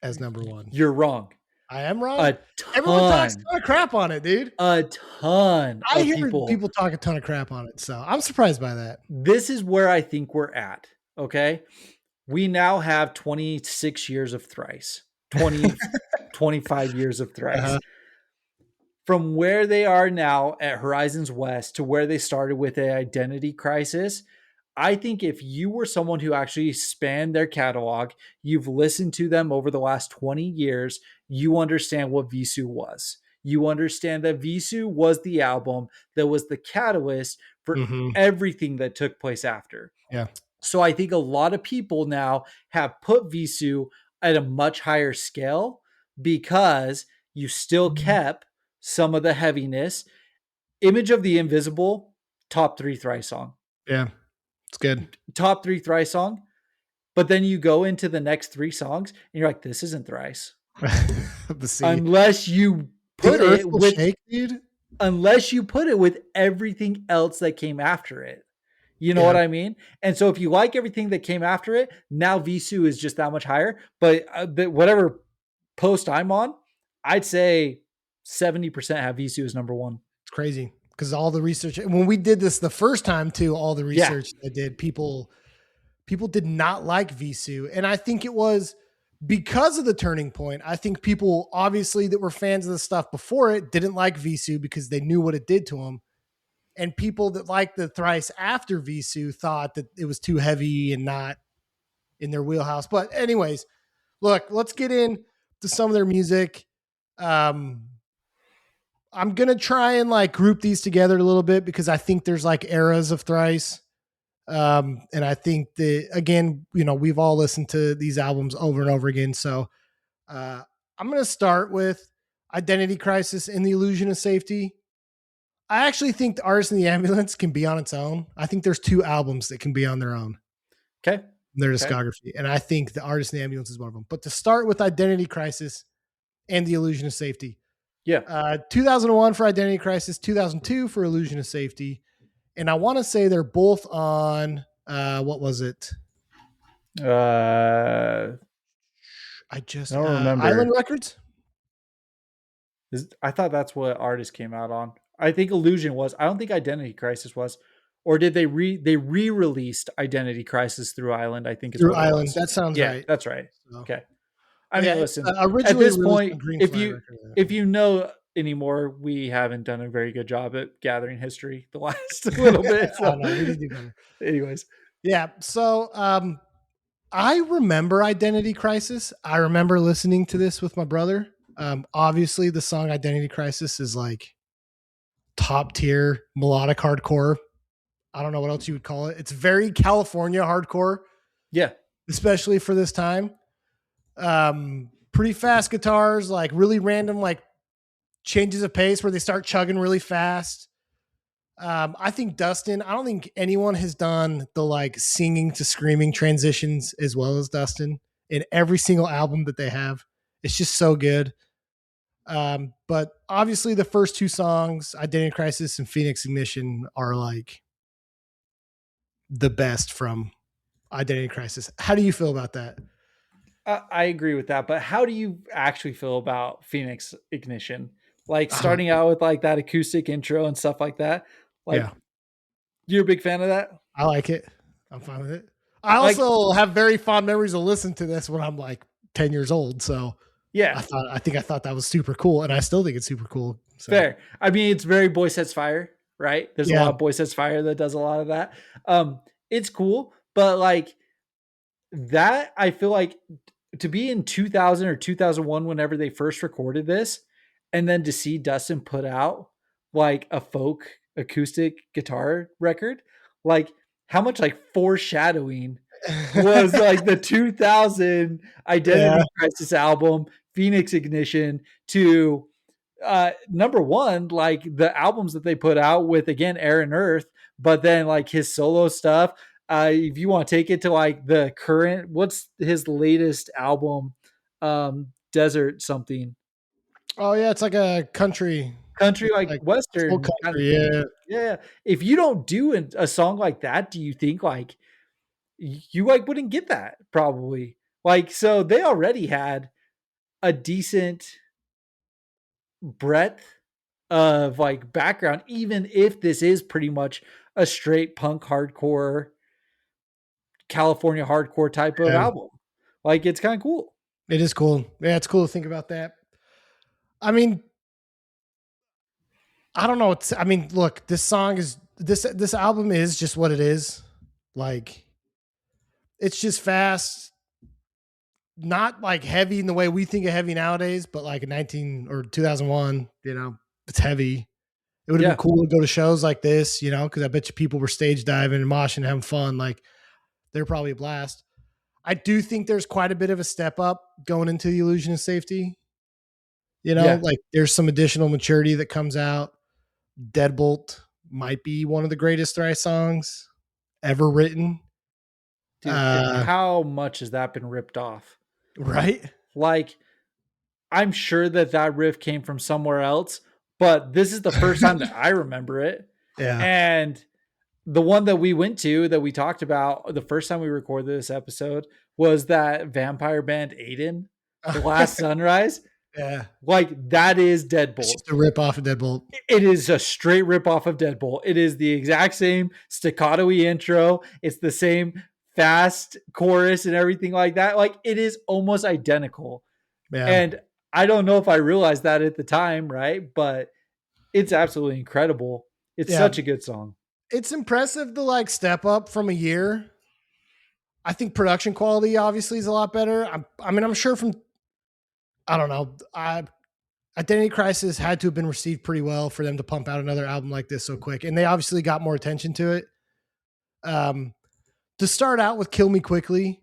as number 1. You're wrong. I am wrong. A ton. Everyone talks a ton of crap on it, dude. A ton. I hear people talk a ton of crap on it, so I'm surprised by that. This is where I think we're at. Okay. we now have 26 years of Thrice, 20, 25 years of Thrice. Uh-huh. From where they are now at Horizons West to where they started with an identity crisis, I think if you were someone who actually spanned their catalog, you've listened to them over the last 20 years, you understand what Visu was. You understand that Visu was the album that was the catalyst for Mm-hmm. everything that took place after. Yeah. So I think a lot of people now have put Visu at a much higher scale because you still kept some of the heaviness. Image of the Invisible, top 3 Thrice song. Yeah. It's good. Top 3 Thrice song. But then you go into the next 3 songs and you're like, this isn't Thrice. The sea. Unless you The put earth it will with shake, dude. everything else that came after it. You know Yeah. what I mean? And so if you like everything that came after it, now Visu is just that much higher. But whatever post I'm on, I'd say 70% have Visu as number 1. It's crazy because all the research, when we did this the first time too, all the Yeah. research I did, people did not like Visu. And I think it was because of the turning point. I think people obviously that were fans of the stuff before it didn't like Visu because they knew what it did to them. And people that liked the Thrice after Visu thought that it was too heavy and not in their wheelhouse. But anyways, look, let's get into some of their music. I'm gonna try and like group these together a little bit because I think there's like eras of Thrice. And I think that again, you know, we've all listened to these albums over and over again. So I'm gonna start with Identity Crisis and the Illusion of Safety. I actually think the Artist in the Ambulance can be on its own. I think there's 2 albums that can be on their own. Okay. Their discography. And I think the Artist in the Ambulance is one of them. But to start with Identity Crisis and the Illusion of Safety. Yeah. 2001 for Identity Crisis, 2002 for Illusion of Safety. And I want to say they're both on, what was it? I don't remember. Island Records? I thought that's what Artist came out on. I think Illusion was. I don't think Identity Crisis was. Or did they re-released Identity Crisis through Island? I think is Through what Island. it was. That sounds right. That's right. So, Okay. I mean, listen. At originally this released on point, Green if Flag you record, yeah. if you know anymore, we haven't done a very good job at gathering history the last little bit. So. Oh, no, we need to do better. Anyways, yeah. So I remember Identity Crisis. I remember listening to this with my brother. Obviously, the song Identity Crisis is like top tier melodic hardcore. I don't know what else you would call it. It's very California hardcore. Yeah. Especially for this time. Pretty fast guitars, like really random, like changes of pace where they start chugging really fast. I think Dustin, I don't think anyone has done the like singing to screaming transitions as well as Dustin in every single album that they have. It's just so good. But obviously the first 2 songs, Identity Crisis and Phoenix Ignition, are like the best from Identity Crisis. How do you feel about that? I agree with that, but how do you actually feel about Phoenix Ignition? Like starting out with like that acoustic intro and stuff like that. Like, you're a big fan of that? I like it. I'm fine with it. I also have very fond memories of listening to this when I'm like 10 years old. So yeah, I thought that was super cool, and I still think it's super cool. So. Fair. I mean, it's very Boy Sets Fire, right? There's a lot of Boy Sets Fire that does a lot of that. It's cool, but like that, I feel like to be in 2000 or 2001, whenever they first recorded this, and then to see Dustin put out like a folk acoustic guitar record, like how much like foreshadowing was like the 2000 Identity Crisis album, Phoenix Ignition, to number 1, like the albums that they put out with, again, Air and Earth, but then like his solo stuff. If you want to take it to like the current, what's his latest album? Desert something. Oh yeah, it's like a country like Western country. Yeah. If you don't do a song like that, do you think like you like wouldn't get that? Probably. Like, so they already had a decent breadth of like background, even if this is pretty much a straight punk hardcore California hardcore type of Yeah. album. Like, it's kind of cool. It is cool. Yeah, it's cool to think about that. I mean, I don't know. I mean, look, this album is just what it is. Like, it's just fast, not like heavy in the way we think of heavy nowadays, but like in 19 or 2001, it's heavy. It would have Yeah. been cool to go to shows like this, because I bet you people were stage diving and moshing and having fun. Like, they're probably a blast. I do think there's quite a bit of a step up going into the Illusion of Safety. Yeah. Like there's some additional maturity that comes out. Deadbolt might be one of the greatest Thrice songs ever written. Dude, and how much has that been ripped off? Right? Like, I'm sure that riff came from somewhere else, but this is the first time that I remember it. Yeah. And the one that we went to that we talked about the first time we recorded this episode was that vampire band Aiden, The Last Sunrise. Yeah. Like, that is Deadbolt. It's just a rip off of Deadbolt. It is a straight rip off of Deadbolt. It is the exact same staccato-y intro. It's the same fast chorus and everything like that. Like, it is almost identical. Yeah. And I don't know if I realized that at the time, right? But it's absolutely incredible. It's such a good song. It's impressive to like step up from a year. I think production quality obviously is a lot better. I'm sure I don't know. Identity Crisis had to have been received pretty well for them to pump out another album like this so quick. And they obviously got more attention to it. To start out with Kill Me Quickly,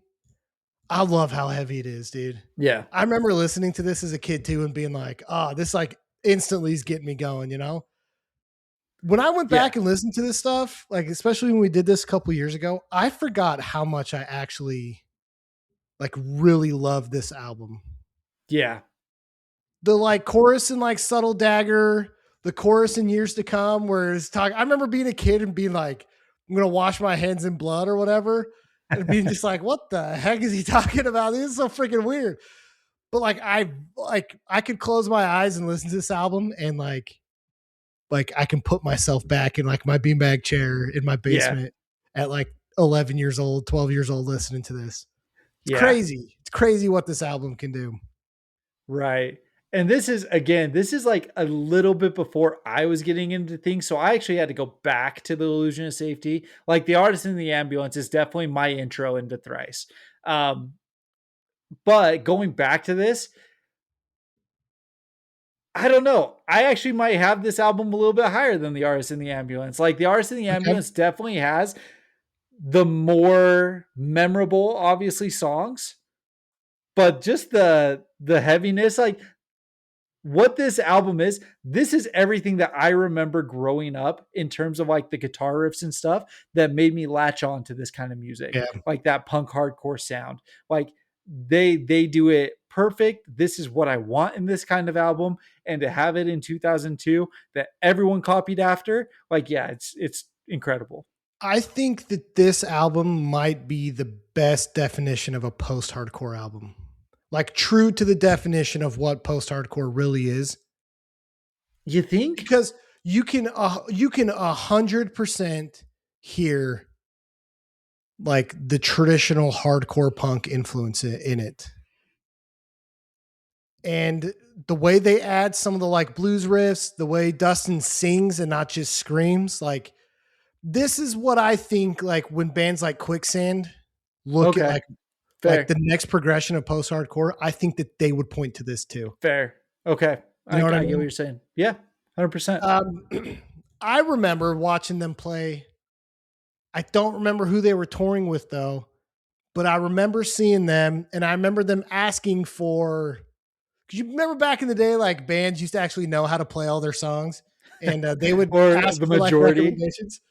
I love how heavy it is, dude. Yeah. I remember listening to this as a kid too and being like, oh, this like instantly is getting me going, When I went back and listened to this stuff, like especially when we did this a couple years ago, I forgot how much I actually like really love this album. Yeah. The like chorus and like Subtle Dagger, the chorus in Years to Come, where it's talking. I remember being a kid and being like, I'm gonna wash my hands in blood or whatever. And being just like, what the heck is he talking about? This is so freaking weird. But like I could close my eyes and listen to this album and like I can put myself back in like my beanbag chair in my basement at like 11 years old, 12 years old, listening to this. It's crazy. It's crazy what this album can do. Right. And this is like a little bit before I was getting into things. So I actually had to go back to the Illusion of Safety. Like, The Artist in the Ambulance is definitely my intro into Thrice. But going back to this, I don't know. I actually might have this album a little bit higher than The Artist in the Ambulance. Like, The Artist in the Ambulance definitely has the more memorable, obviously, songs. But just the heaviness, like what this album is, this is everything that I remember growing up in terms of like the guitar riffs and stuff that made me latch on to this kind of music. Yeah. Like that punk hardcore sound. Like they do it perfect. This is what I want in this kind of album. And to have it in 2002 that everyone copied after, like, yeah, it's incredible. I think that this album might be the best definition of a post-hardcore album. Like true to the definition of what post-hardcore really is. You think? Because you can 100% hear like the traditional hardcore punk influence in it. And the way they add some of the like blues riffs, the way Dustin sings and not just screams, like this is what I think like when bands like Quicksand look at like the next progression of post-hardcore, I think that they would point to this too. Fair. Okay. You know I get what you're saying. Yeah, 100%. I remember watching them play. I don't remember who they were touring with though, but I remember seeing them and I remember them asking for, because you remember back in the day, like bands used to actually know how to play all their songs and they would or ask the for, majority. like, recommendations,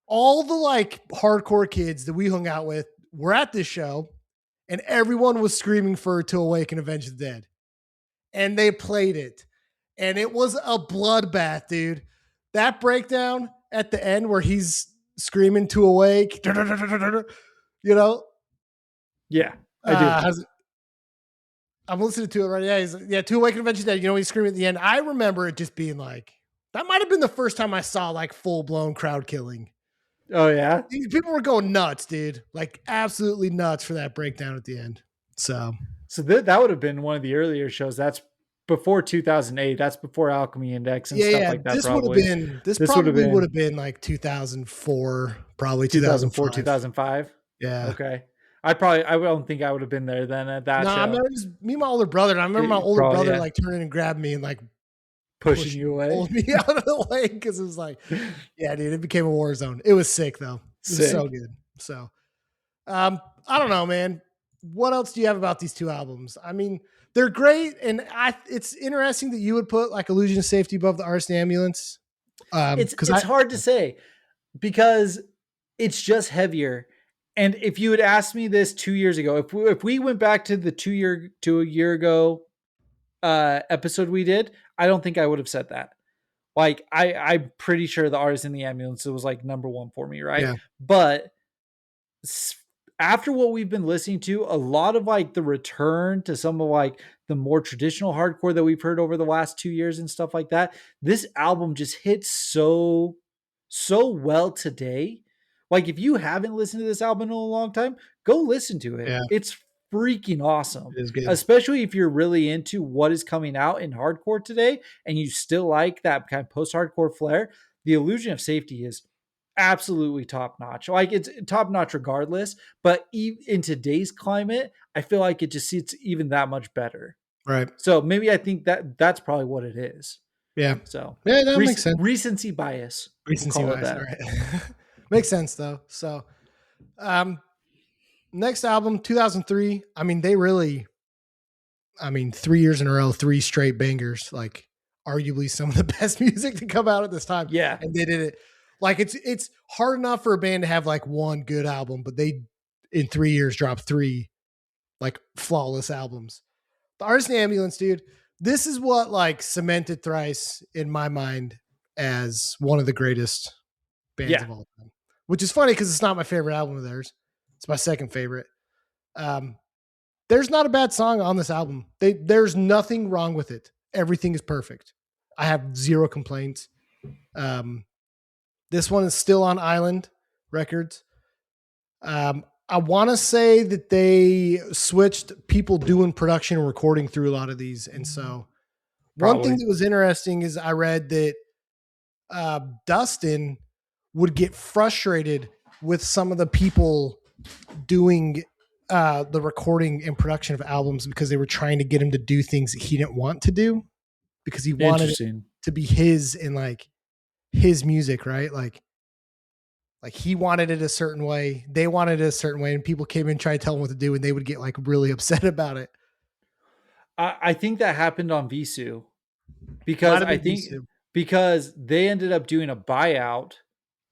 all the like hardcore kids that we hung out with were at this show and everyone was screaming for To Awake and Avenge the Dead. And they played it. And it was a bloodbath, dude. That breakdown at the end where he's screaming To Awake, Yeah, I do. I'm listening to it right now. To Awake and Avenge the Dead. He's screaming at the end. I remember it just being like, that might have been the first time I saw like full blown crowd killing. Oh yeah. These people were going nuts, dude. Like absolutely nuts for that breakdown at the end. So So that would have been one of the earlier shows. That's before 2008. That's before Alchemy Index and yeah, stuff yeah. like that. This would have Probably been this this would have probably would been have been like 2004, probably 2004, 2005. 2005. Yeah. Okay. I don't think I would have been there then at that No, I show. remember just me and my older brother. And I remember my older Probably, brother yeah. like turning and grabbed me and like Pushing you away. pulled me out of the way because it was like, yeah, dude, it became a war zone. It was sick though. It was so Sick. good. So, I don't know, man. What else do you have about these two albums? I mean, they're great, and it's interesting that you would put like Illusion of Safety above the Artist and Ambulance. Because It's hard to say because it's just heavier. And if you had asked me this 2 years ago, if we went back to the a year ago episode we did, I don't think I would have said that. Like I'm pretty sure the Artist in the Ambulance was like number one for me, right? yeah, But after what we've been listening to, a lot of like the return to some of like the more traditional hardcore that we've heard over the last 2 years and stuff like that, this album just hits so well today. Like if you haven't listened to this album in a long time, go listen to it. yeah, It's freaking awesome. it is good. Especially if you're really into what is coming out in hardcore today and you still like that kind of post-hardcore flair. The Illusion of Safety is absolutely top notch. Like it's top notch regardless, but in today's climate, I feel like it just sits even that much better. Right. So maybe I think that's probably what it is. Yeah. So Yeah, that makes sense. recency bias. Recency Call it bias. that. All right. Makes sense though. So, next album, 2003. I mean, 3 years in a row, three straight bangers. Like, arguably some of the best music to come out at this time. Yeah. And they did it. Like, it's hard enough for a band to have like one good album, but they in 3 years dropped three like flawless albums. The Artist in the Ambulance, dude. This is what like cemented Thrice in my mind as one of the greatest bands of all time. Which is funny because it's not my favorite album of theirs. It's my second favorite. There's not a bad song on this album. There's nothing wrong with it. Everything is perfect. I have zero complaints. This one is still on Island Records. I want to say that they switched people doing production and recording through a lot of these. And so one thing that was interesting is I read that Dustin would get frustrated with some of the people doing the recording and production of albums because they were trying to get him to do things that he didn't want to do because he wanted it to be his and like his music, right? Like he wanted it a certain way, they wanted it a certain way, and people came in and tried to tell him what to do, and they would get like really upset about it. I think that happened on Visu because because they ended up doing a buyout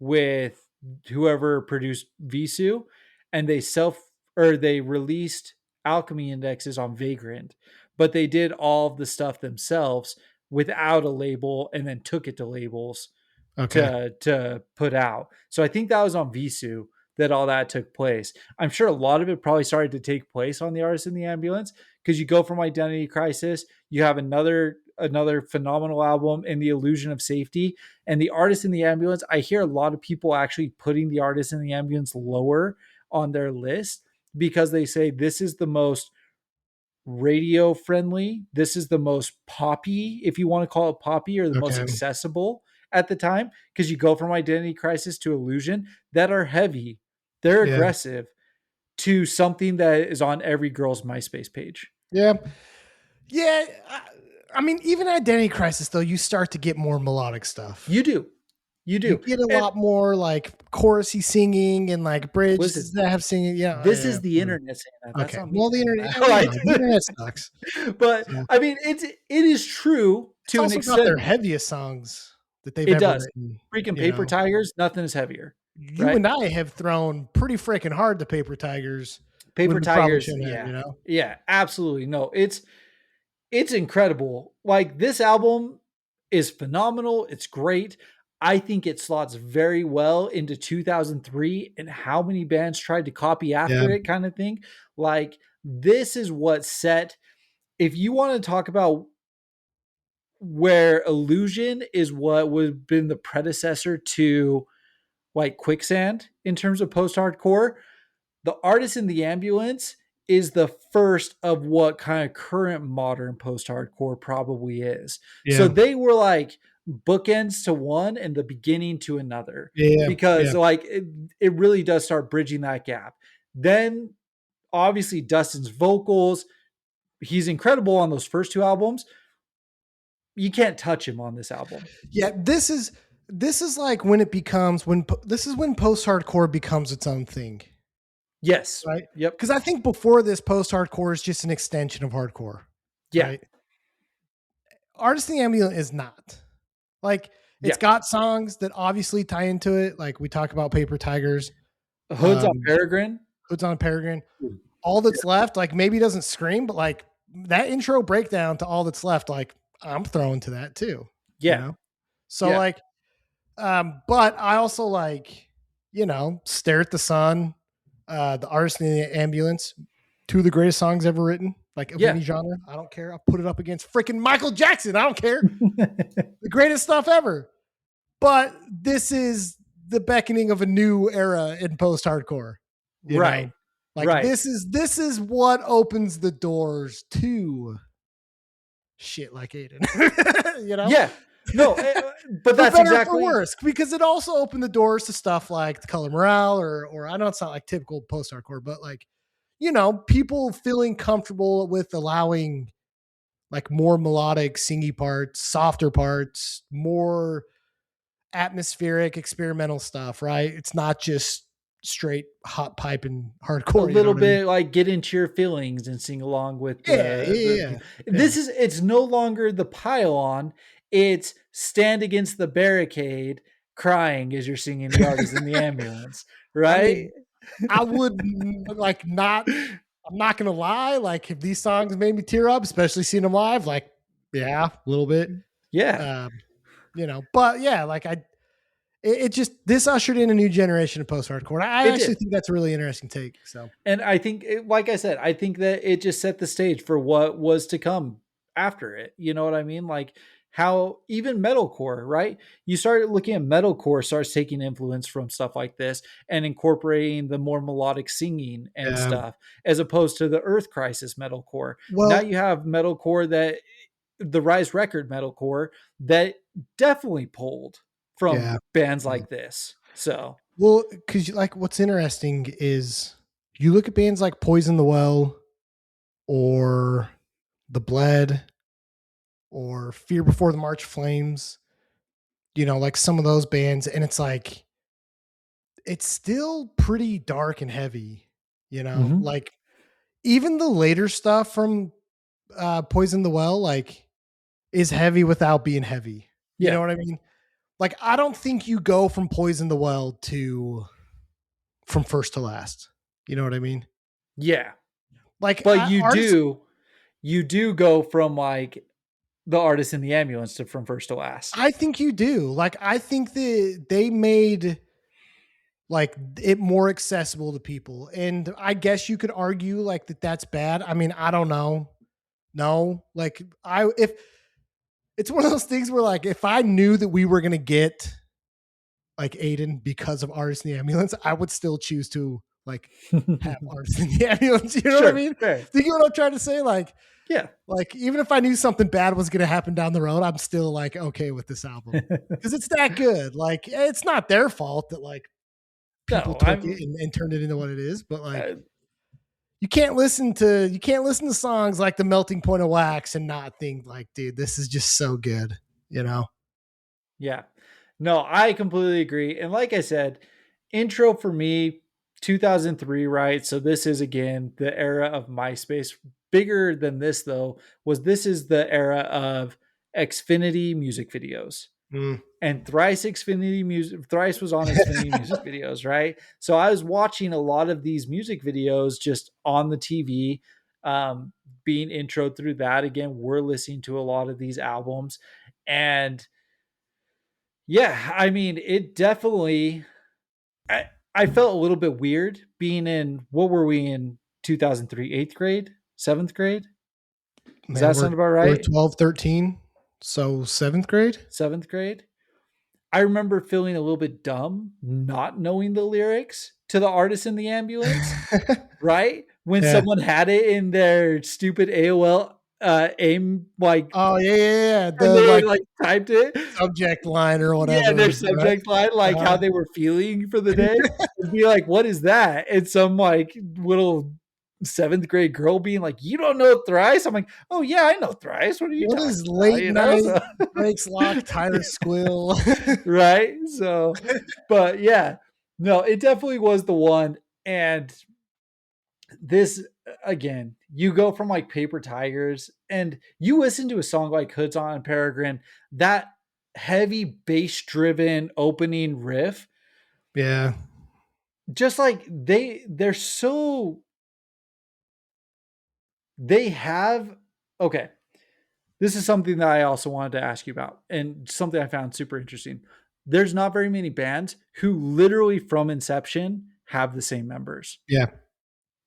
with whoever produced Visu, and they released Alchemy Indexes on Vagrant, but they did all of the stuff themselves without a label and then took it to labels to put out. So I think that was on Visu that all that took place. I'm sure a lot of it probably started to take place on the Artist in the Ambulance because you go from Identity Crisis, you have another phenomenal album in The Illusion of Safety, and the Artist in the Ambulance. I hear a lot of people actually putting the Artist in the Ambulance lower on their list because they say this is the most radio friendly, this is the most poppy, if you want to call it poppy, or the most accessible at the time, because you go from Identity Crisis to Illusion that are heavy, they're aggressive, to something that is on every girl's MySpace page. Yeah. I mean, even Identity Crisis, though, you start to get more melodic stuff. You do. You get a lot more like chorusy singing and like bridges that have singing. Yeah. This is the internet saying that. That's okay. Well, the internet, the internet sucks. But I mean, it is true to an extent. Not their heaviest songs that they've ever written. Freaking Paper Tigers, nothing is heavier. You and I have thrown pretty freaking hard to Paper Tigers. Paper Tigers, yeah, absolutely. No, it's incredible. Like this album is phenomenal. It's great. I think it slots very well into 2003 and how many bands tried to copy after it kind of thing. Like this is what set, if you want to talk about where Illusion is what would have been the predecessor to like quicksand in terms of post-hardcore. The Artist in the Ambulance is the first of what kind of current modern post-hardcore probably is. So Yeah. they were like bookends to one and the beginning to another, Yeah. because Yeah. like it really does start bridging that gap. Then obviously Dustin's vocals, he's incredible on those first two albums. You can't touch him on this album. Yeah. This is like when it becomes this is when post hardcore becomes its own thing, Yes. right? Yep. Because I think before this, post hardcore is just an extension of hardcore, Yeah. right? Artist in the Ambulance is not. Like, Yeah. it's got songs that obviously tie into it. Like we talk about Paper Tigers, Hoods on Peregrine. Hoods on Peregrine. All That's Left, like maybe doesn't scream, but like that intro breakdown to All That's Left, like I'm throwing to that too. Yeah. You know? So Yeah. like, but I also like, Stare at the Sun, The Artist in the Ambulance, two of the greatest songs ever written, like of Yeah. any genre. I don't care. I'll put it up against freaking Michael Jackson. I don't care. The greatest stuff ever. But this is the beckoning of a new era in post-hardcore. Right. Like right. this is what opens the doors to shit like Aiden. Yeah. No, but that's better exactly for worse, because it also opened the doors to stuff like The Color Morale, or I know it's not like typical post-hardcore, but like, people feeling comfortable with allowing like more melodic, singy parts, softer parts, more atmospheric, experimental stuff, right? It's not just straight hot pipe and hardcore. a little bit like get into your feelings and sing along with Yeah. This is, it's no longer the pile-on, it's stand against the barricade crying as you're singing The Artist in the Ambulance, right? I mean, I would like not. I'm not gonna lie. Like, if these songs made me tear up, especially seeing them live, like, yeah, a little bit. Yeah. But yeah, like it just, this ushered in a new generation of post-hardcore. I actually think that's a really interesting take. So, and I think, like I said, I think that it just set the stage for what was to come after it. You know what I mean? Like how even metalcore, right? You started looking at metalcore starts taking influence from stuff like this and incorporating the more melodic singing and stuff, as opposed to the Earth Crisis metalcore. well, now you have metalcore, that the Rise record metalcore, that definitely pulled from bands like this. So, well, because like what's interesting is you look at bands like Poison the Well, or The Bled, or Fear Before the March of Flames, like some of those bands, and it's like, it's still pretty dark and heavy, like even the later stuff from Poison the Well, like, is heavy without being heavy. You know what I mean? Like, I don't think you go from Poison the Well to From First to Last. You know what I mean? Yeah. Like, but you do go from like The Artist in the Ambulance to From First to Last. I think you do. Like, I think that they made like it more accessible to people, and I guess you could argue like that's bad. I mean, I don't know. No, like if it's one of those things where like if I knew that we were gonna get like Aiden because of Artist in the Ambulance, I would still choose to like have Artist in the Ambulance. You know what I mean? Fair. Do you know what I'm trying to say? Like, yeah, like even if I knew something bad was gonna happen down the road, I'm still like okay with this album because it's that good. Like, it's not their fault that like people took it and turned it into what it is, but like you can't listen to songs like The Melting Point of Wax and not think like, dude, this is just so good, Yeah. No, I completely agree. And like I said, intro for me, 2003, right? So this is again the era of MySpace. Bigger than this though this is the era of Xfinity music videos. And Thrice was on Xfinity music videos, right? So I was watching a lot of these music videos just on the TV, being introed through that. Again, we're listening to a lot of these albums, and yeah, I mean, it definitely, I felt a little bit weird being in, what were we in 2003, 8th grade, 7th grade? Does that sound about right? We're 12, 13. So 7th grade? 7th grade. I remember feeling a little bit dumb not knowing the lyrics to the artist in the ambulance, right? When Yeah. someone had it in their stupid AOL aim, like, Oh yeah, yeah, yeah. and The they like like typed it. subject line or Yeah, their whatever, right? subject line, like how Uh, they were feeling for the day, and be like, "What is that?" And some like little seventh grade girl being like, "You don't know Thrice?" I'm like, "Oh yeah, I know Thrice. What are you what talking is about?" late You know, night so breaks lock tire squill? right. So, but yeah, no, it definitely was the one. And this again, you go from like Paper Tigers, and you listen to a song like Hoods on Peregrine, that heavy bass driven opening riff, Yeah. just like they're so they have okay. This is something that I also wanted to ask you about, and something I found super interesting. There's not very many bands who literally from inception have the same members. Yeah.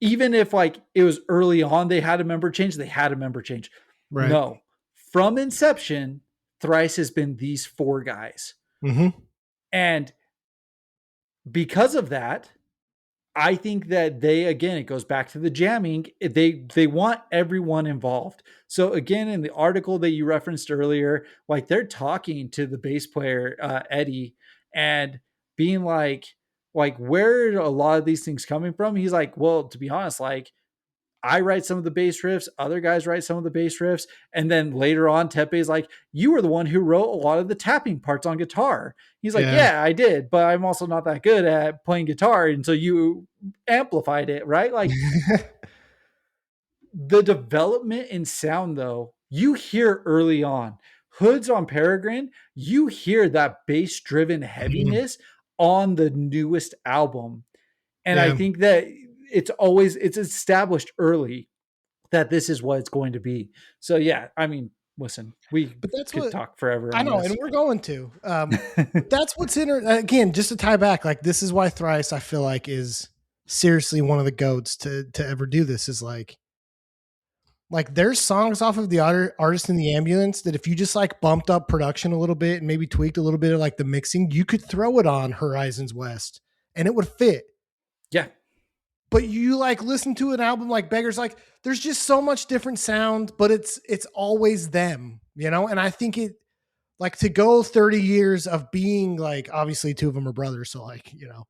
Even if like it was early on, they had a member change, they had a member change. Right. No, from inception, Thrice has been these four guys. Mm-hmm. And because of that, I think that they again it goes back to the jamming. They want everyone involved. So again, in the article that you referenced earlier, like they're talking to the bass player Eddie and being like where are a lot of these things coming from? He's like, well, to be honest, like I write some of the bass riffs, other guys write some of the bass riffs, and then later on, Tepe's like, "You were the one who wrote a lot of the tapping parts on guitar." He's like, Yeah. "Yeah, I did, but I'm also not that good at playing guitar, and so you amplified it, right?" Like the development in sound, though, you hear early on. Hoods on Peregrine, you hear that bass-driven Mhm. heaviness on the newest album, and I Yeah. think that it's established early that this is what it's going to be. So yeah, I mean, listen, we But that's could what talk forever I on know, and this. we're going to. But that's what's again, just to tie back, like this is why Thrice I feel like is seriously one of the goats to ever do this is like there's songs off of the artist in the ambulance that if you just like bumped up production a little bit and maybe tweaked a little bit of like the mixing, you could throw it on Horizons West and it would fit. Yeah. But you like listen to an album like Beggars, like there's just so much different sound, but it's always them, you know? And I think it like to go 30 years of being like obviously two of them are brothers, so like, you know.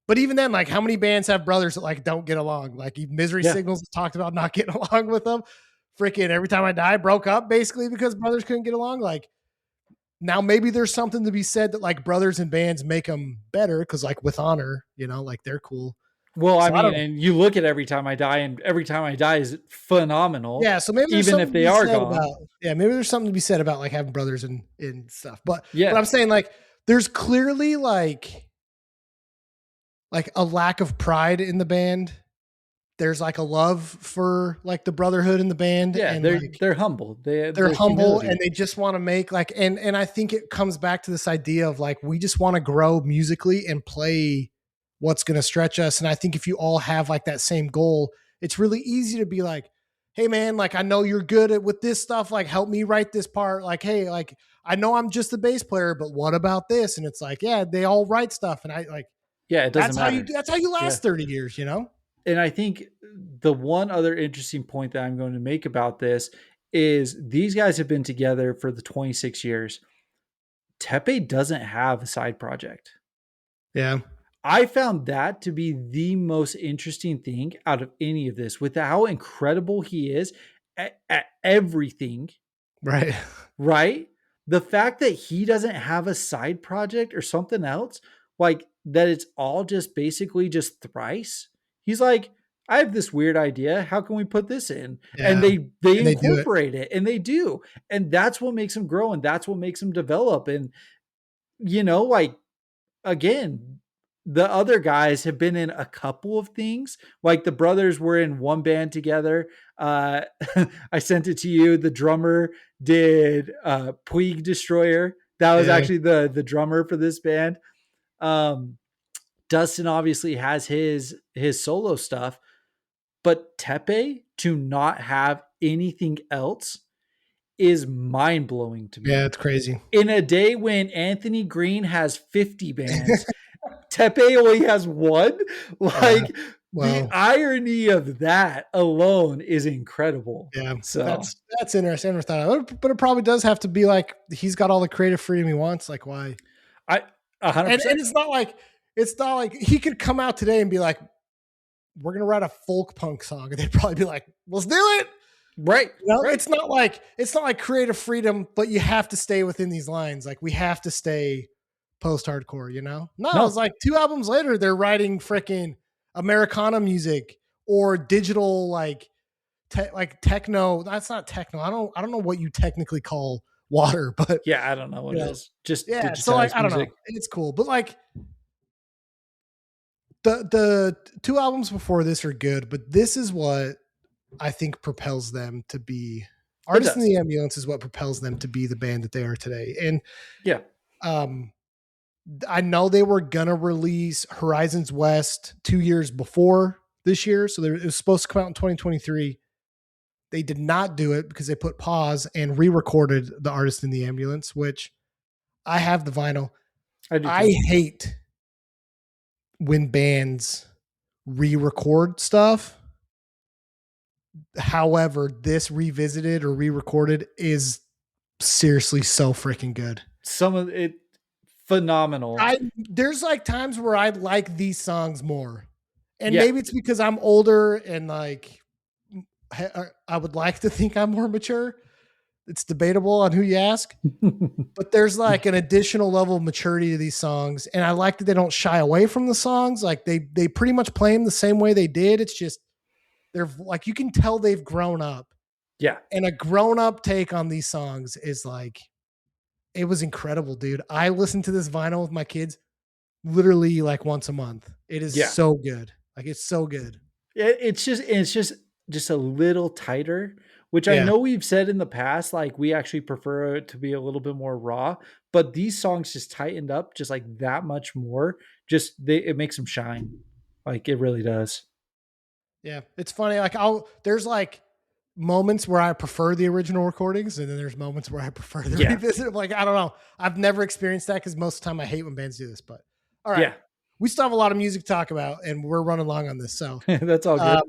But even then, like how many bands have brothers that like don't get along? Like Misery Yeah. Signals talked about not getting along with them. Freaking Every Time I Die broke up basically because brothers couldn't get along. Like now maybe there's something to be said that like brothers and bands make them better because like with Honor, you know, like they're cool. Well, I So I mean, don't. and you look at Every Time I Die, and Every Time I Die is phenomenal, Yeah, so maybe there's even if something to they be are said gone. about maybe there's something to be said about like having brothers and stuff. But Yeah. I'm saying like there's clearly like a lack of pride in the band. There's like a love for like the brotherhood in the band Yeah. and like They're humble. they're There's humble and humility. they just want to make like and I think it comes back to this idea of like we just want to grow musically and play what's going to stretch us. And I think if you all have like that same goal, it's really easy to be like, hey man, like I know you're good at with this stuff, like help me write this part. Like, hey, like I know I'm just the bass player, but what about this? And it's like, yeah, they all write stuff. And I like Yeah. It doesn't matter. that's how you Yeah. last 30 years, you know? And I think the one other interesting point that I'm going to make about this is these guys have been together for the 26 years. Tepe doesn't have a side project. Yeah. I found that to be the most interesting thing out of any of this, with how incredible he is at everything, Right. right? The fact that he doesn't have a side project or something else, like that it's all just basically just Thrice. He's like, I have this weird idea. How can we put this in? And Yeah. they And they do it. incorporate it, and they do. And that's what makes him grow, and that's what makes him develop. And like again, the other guys have been in a couple of things. Like the brothers were in one band together. Uh, I sent it to you. The drummer did Puig Destroyer. That was Yeah. actually the drummer for this band. Um, Dustin obviously has his solo stuff, but Tepe to not have anything else is mind blowing to Yeah, me. it's crazy. In a day when Anthony Green has 50 bands, Tepe only has one. Yeah. Like the Well, irony of that alone is incredible. yeah, So that's interesting. I never thought of it, but it probably does have to be like he's got all the creative freedom he wants. Like why? I And 100%. it's not like he could come out today and be like, "We're gonna write a folk punk song," and they'd probably be like, "Let's do it." Right. You know, Right. it's not like creative freedom, but you have to stay within these lines. Like we have to stay post hardcore. You know? No, it's No. like 2 albums later, they're writing freaking Americana music or digital like techno. That's not techno. I don't know what you technically call water, but Yeah, I don't know what you it know, is. Just yeah. So like digitized I don't know. music. It's cool, but like the 2 albums before this are good, but this is what I think propels them to be. It Artists in does. the Ambulance is what propels them to be the band that they are today. And Yeah. um, I know they were gonna release Horizons West 2 years before this year, so it was supposed to come out in 2023. They did not do it because they put pause and re-recorded the Artist in the Ambulance, which I have the vinyl. I do I too. hate when bands re-record stuff. However, this revisited or re-recorded is seriously so freaking good. Some of it phenomenal. There's like times where I like these songs more. And Yeah. maybe it's because I'm older and like I would like to think I'm more mature. It's debatable on who you ask, but there's like an additional level of maturity to these songs, and I like that they don't shy away from the songs. Like they pretty much play them the same way they did. It's just they're like you can tell they've grown up, Yeah. and a grown up take on these songs is like it was incredible, dude. I listen to this vinyl with my kids literally like once a month. It is Yeah. so good. Like it's so good. It's just a little tighter, which I Yeah. know we've said in the past, like we actually prefer it to be a little bit more raw, but these songs just tightened up just like that much more. It makes them shine. Like it really does. Yeah. It's funny. Like there's like moments where I prefer the original recordings, and then there's moments where I prefer the Yeah. revisit. Like, I don't know. I've never experienced that because most of the time I hate when bands do this, but all right. Yeah. We still have a lot of music to talk about, and we're running long on this. So That's all good.